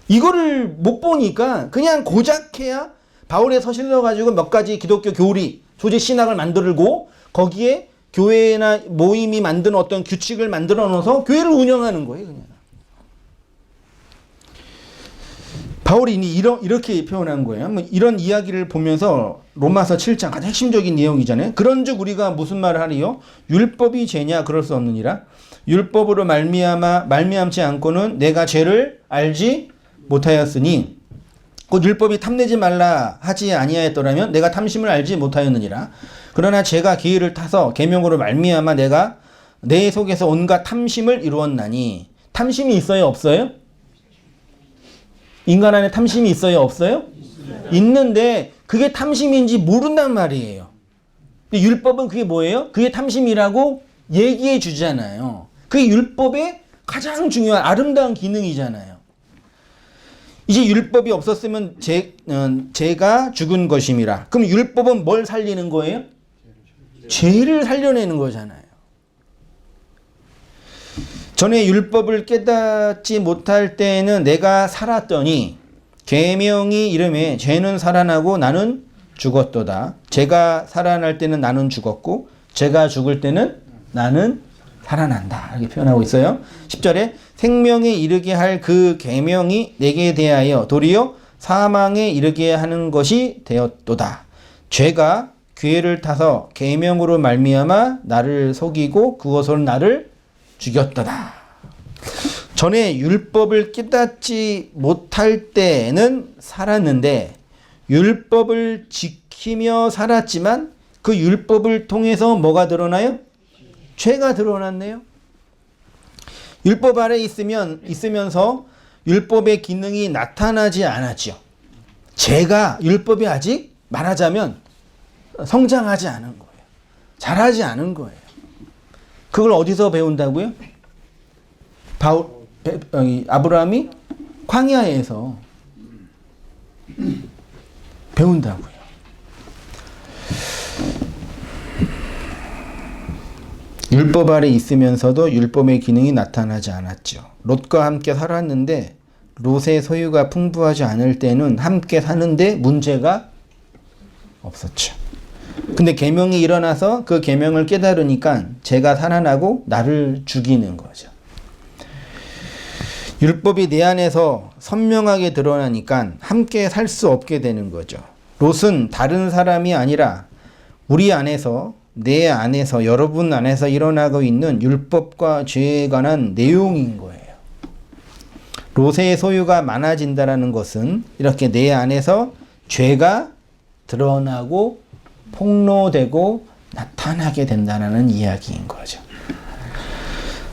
이거를 못 보니까 그냥 고작해야 바울의 서실러 가지고 몇 가지 기독교 교리, 조직 신학을 만들고 거기에 교회나 모임이 만든 어떤 규칙을 만들어 놓아서 교회를 운영하는 거예요, 그냥. 바울이 이렇게 표현한 거예요. 이런 이야기를 보면서 로마서 7장 가장 핵심적인 내용이잖아요. 그런즉 우리가 무슨 말을 하리요? 율법이 죄냐? 그럴 수 없느니라. 율법으로 말미암지 않고는 내가 죄를 알지 못하였으니 곧 율법이 탐내지 말라 하지 아니하였더라면 내가 탐심을 알지 못하였느니라. 그러나 제가 기회를 타서 계명으로 말미암아 내가 내 속에서 온갖 탐심을 이루었나니. 탐심이 있어요? 없어요? 인간 안에 탐심이 있어요? 없어요? 있는데 그게 탐심인지 모른단 말이에요. 근데 율법은 그게 뭐예요? 그게 탐심이라고 얘기해 주잖아요. 그게 율법의 가장 중요한 아름다운 기능이잖아요. 이제 율법이 없었으면 죄가 죽은 것임이라. 그럼 율법은 뭘 살리는 거예요? 죄를 살려내는 거잖아요. 전에 율법을 깨닫지 못할 때에는 내가 살았더니 계명이 이름에 죄는 살아나고 나는 죽었도다. 죄가 살아날 때는 나는 죽었고 죄가 죽을 때는 나는 살아난다. 이렇게 표현하고 있어요. 10절에 생명에 이르게 할 그 계명이 내게 대하여 도리어 사망에 이르게 하는 것이 되었도다. 죄가 기회를 타서 계명으로 말미암아 나를 속이고 그것으로 나를 죽였도다. 전에 율법을 깨닫지 못할 때는 살았는데 율법을 지키며 살았지만 그 율법을 통해서 뭐가 드러나요? 죄가 드러났네요. 율법 아래 있으면서 율법의 기능이 나타나지 않았죠. 죄가 율법이 아직 말하자면 성장하지 않은 거예요. 자라지 않은 거예요. 그걸 어디서 배운다고요? 아브라함이 광야에서 배운다고요. 율법 아래 있으면서도 율법의 기능이 나타나지 않았죠. 롯과 함께 살았는데 롯의 소유가 풍부하지 않을 때는 함께 사는데 문제가 없었죠. 근데 계명이 일어나서 그 계명을 깨달으니까 죄가 살아나고 나를 죽이는 거죠. 율법이 내 안에서 선명하게 드러나니까 함께 살 수 없게 되는 거죠. 롯은 다른 사람이 아니라 우리 안에서, 내 안에서, 여러분 안에서 일어나고 있는 율법과 죄에 관한 내용인 거예요. 롯의 소유가 많아진다는 것은 이렇게 내 안에서 죄가 드러나고 폭로되고 나타나게 된다는 이야기인 거죠.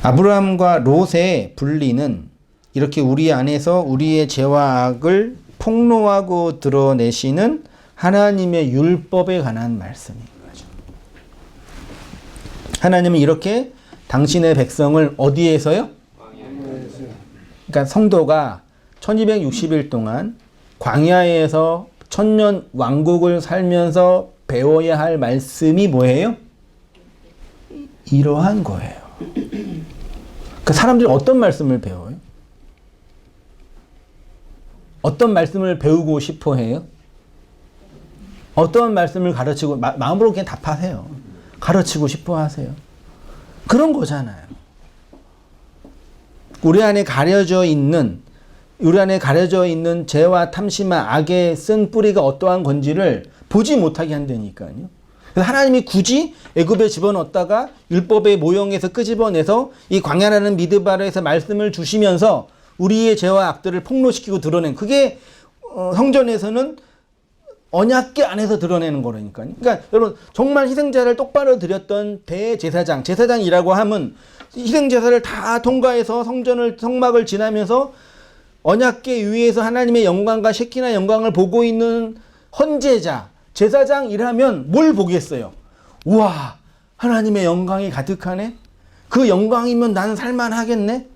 아브라함과 롯의 분리는 이렇게 우리 안에서 우리의 죄와 악을 폭로하고 드러내시는 하나님의 율법에 관한 말씀인 거죠. 하나님은 이렇게 당신의 백성을 어디에서요? 그러니까 성도가 1260일 동안 광야에서 천년 왕국을 살면서 배워야 할 말씀이 뭐예요? 이러한 거예요. 그 사람들이 어떤 말씀을 배워요? 어떤 말씀을 배우고 싶어 해요? 어떤 말씀을 가르치고, 마음으로 그냥 답하세요. 가르치고 싶어 하세요. 그런 거잖아요. 우리 안에 가려져 있는 죄와 탐심과 악의 쓴 뿌리가 어떠한 건지를 보지 못하게 한다니까요. 그래서 하나님이 굳이 애굽에 집어넣었다가 율법의 모형에서 끄집어내서 이 광야라는 미드바르에서 말씀을 주시면서 우리의 죄와 악들을 폭로시키고 드러낸, 그게 성전에서는 언약궤 안에서 드러내는 거라니까요. 그러니까 여러분, 정말 희생자를 똑바로 드렸던 제사장이라고 하면 희생제사를 다 통과해서 성막을 지나면서 언약궤 위에서 하나님의 영광과 셰키나 영광을 보고 있는 헌제자, 제사장이라면 뭘 보겠어요? 우와, 하나님의 영광이 가득하네? 그 영광이면 나는 살만하겠네?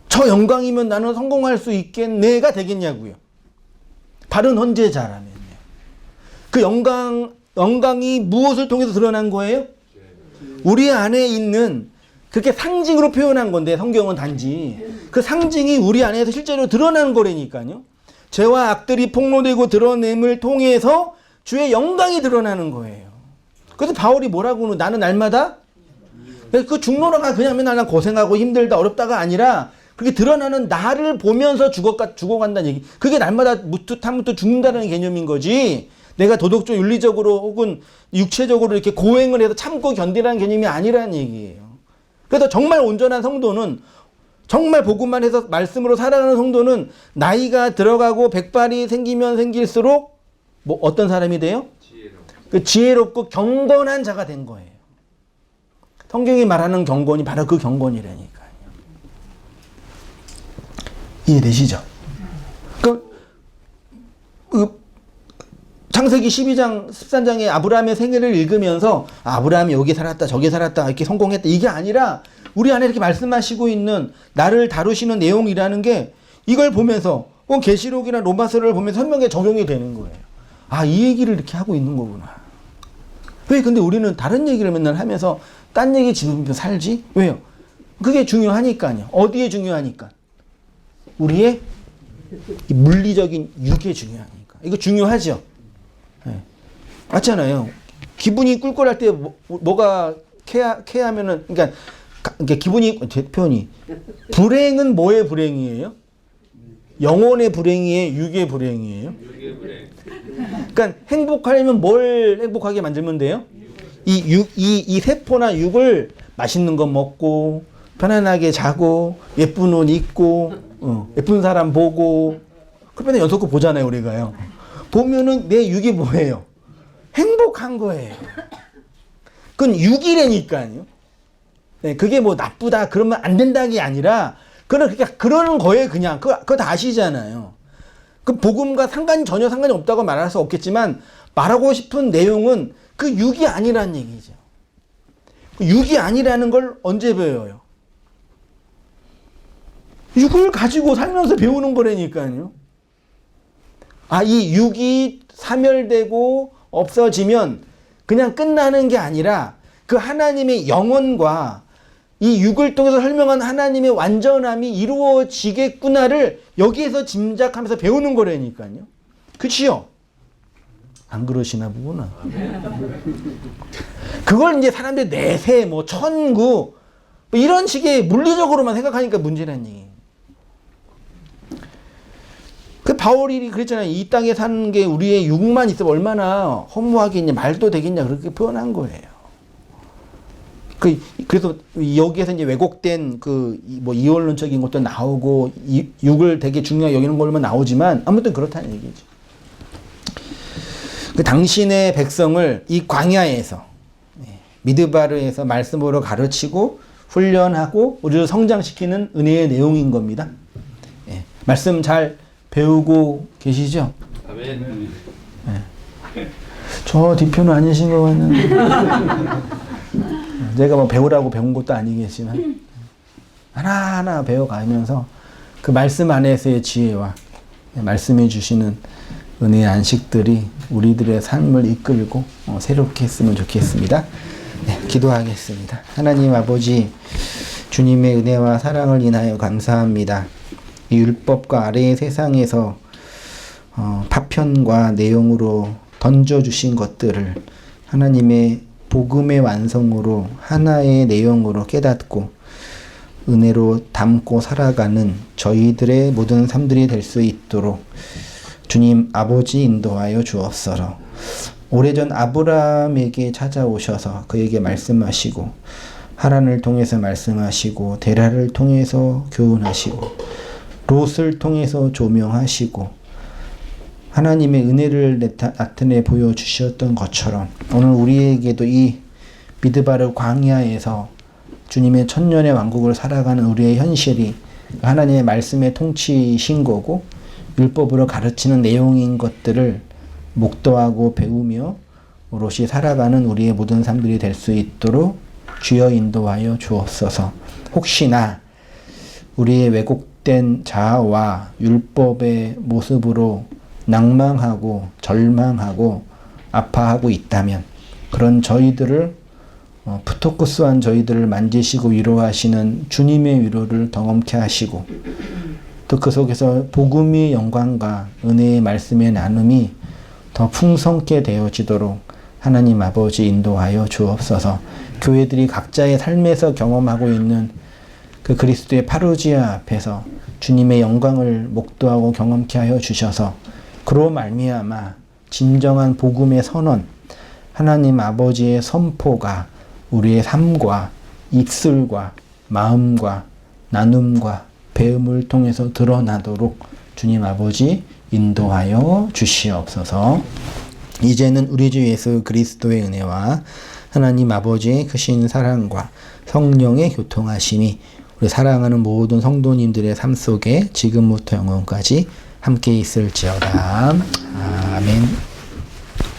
저 영광이면 나는 성공할 수 있겠네가 되겠냐고요. 바른 헌제자라면요. 그 영광이 무엇을 통해서 드러난 거예요? 우리 안에 있는, 그렇게 상징으로 표현한 건데 성경은 단지 그 상징이 우리 안에서 실제로 드러나는 거라니까요. 죄와 악들이 폭로되고 드러냄을 통해서 주의 영광이 드러나는 거예요. 그래서 바울이 뭐라고 하는, 나는 날마다 그 죽노라가 그냥 맨날 난 고생하고 힘들다 어렵다가 아니라 그렇게 드러나는 나를 보면서 죽어간다는 얘기. 그게 날마다 무투타무투 죽는다는 개념인 거지. 내가 도덕적, 윤리적으로 혹은 육체적으로 이렇게 고행을 해서 참고 견디라는 개념이 아니라는 얘기예요. 그래서 정말 온전한 성도는, 정말 복음만 해서 말씀으로 살아가는 성도는 나이가 들어가고 백발이 생기면 생길수록 뭐 어떤 사람이 돼요? 지혜롭고 경건한 자가 된 거예요. 성경이 말하는 경건이 바로 그 경건이라니까요. 이해되시죠? 창세기 12장, 13장의 아브라함의 생애를 읽으면서 아브라함이 여기 살았다, 저기 살았다, 이렇게 성공했다, 이게 아니라 우리 안에 이렇게 말씀하시고 있는 나를 다루시는 내용이라는 게 이걸 보면서 계시록이나 로마서를 보면서 설명에 적용이 되는 거예요. 아, 이 얘기를 이렇게 하고 있는 거구나. 왜 근데 우리는 다른 얘기를 맨날 하면서 딴 얘기 집으면서 살지? 왜요? 그게 중요하니까요. 어디에 중요하니까? 우리의 물리적인 육에 중요하니까. 이거 중요하죠? 네. 맞잖아요. 기분이 꿀꿀할 때 뭐가 쾌하면은, 그러니까 기분이, 제 표현이, 불행은 뭐의 불행이에요? 영혼의 불행이에요? 육의 불행이에요? 육의 불행. 그러니까 행복하려면 뭘 행복하게 만들면 돼요? 이 세포나 육을 맛있는 거 먹고, 편안하게 자고, 예쁜 옷 입고, 예쁜 사람 보고, 그러면 연속극 보잖아요, 우리가요. 보면은 내 육이 뭐예요? 행복한 거예요. 그건 육이라니까요. 네, 그게 뭐 나쁘다, 그러면 안 된다는 게 아니라, 그러는 거예요, 그냥. 그거 다 아시잖아요. 그 복음과 전혀 상관이 없다고 말할 수 없겠지만, 말하고 싶은 내용은 그 육이 아니라는 얘기죠. 육이 아니라는 걸 언제 배워요? 육을 가지고 살면서 배우는 거라니까요. 아, 이 육이 사멸되고 없어지면 그냥 끝나는 게 아니라 그 하나님의 영혼과 이 육을 통해서 설명한 하나님의 완전함이 이루어지겠구나를 여기에서 짐작하면서 배우는 거라니까요. 그치요? 안 그러시나 보구나. 그걸 이제 사람들이 내세, 뭐 천구 뭐 이런 식의 물리적으로만 생각하니까 문제라는 얘기. 그 바울이 그랬잖아요. 이 땅에 사는 게 우리의 육만 있으면 얼마나 허무하겠냐, 말도 되겠냐 그렇게 표현한 거예요. 그래서 여기에서 이제 왜곡된 뭐 이원론적인 것도 나오고 육을 되게 중요하게 여기는 걸만 나오지만 아무튼 그렇다는 얘기죠. 그 당신의 백성을 이 광야에서 미드바르에서 말씀으로 가르치고 훈련하고 우리를 성장시키는 은혜의 내용인 겁니다. 말씀 잘 배우고 계시죠? 아멘. 저 뒤편은 아니신 것 같는데 제가 뭐 배우라고 배운 것도 아니겠지만 하나하나 배워가면서 그 말씀 안에서의 지혜와 말씀해 주시는 은혜의 안식들이 우리들의 삶을 이끌고 새롭게 했으면 좋겠습니다. 네, 기도하겠습니다. 하나님 아버지, 주님의 은혜와 사랑을 인하여 감사합니다. 이 율법과 아래의 세상에서 파편과 내용으로 던져주신 것들을 하나님의 복음의 완성으로 하나의 내용으로 깨닫고 은혜로 담고 살아가는 저희들의 모든 삶들이 될 수 있도록 주님 아버지 인도하여 주옵소서. 오래전 아브라함에게 찾아오셔서 그에게 말씀하시고 하란을 통해서 말씀하시고 데라를 통해서 교훈하시고 롯을 통해서 조명하시고 하나님의 은혜를 나타내 보여주셨던 것처럼 오늘 우리에게도 이 미드바르 광야에서 주님의 천년의 왕국을 살아가는 우리의 현실이 하나님의 말씀의 통치이신 거고 율법으로 가르치는 내용인 것들을 목도하고 배우며 오롯이 살아가는 우리의 모든 삶들이 될 수 있도록 주여 인도하여 주옵소서. 혹시나 우리의 왜곡된 자아와 율법의 모습으로 낭망하고 절망하고 아파하고 있다면 그런 저희들을 푸토크스한 저희들을 만지시고 위로하시는 주님의 위로를 경험케 하시고 또 그 속에서 복음의 영광과 은혜의 말씀의 나눔이 더 풍성케 되어지도록 하나님 아버지 인도하여 주옵소서. 교회들이 각자의 삶에서 경험하고 있는 그 그리스도의 파루지아 앞에서 주님의 영광을 목도하고 경험케 하여 주셔서 그로 말미암아 진정한 복음의 선언, 하나님 아버지의 선포가 우리의 삶과 입술과 마음과 나눔과 배움을 통해서 드러나도록 주님 아버지 인도하여 주시옵소서. 이제는 우리 주 예수 그리스도의 은혜와 하나님 아버지의 크신 사랑과 성령의 교통하심이 우리 사랑하는 모든 성도님들의 삶 속에 지금부터 영원까지 함께 있을지어다. 아멘.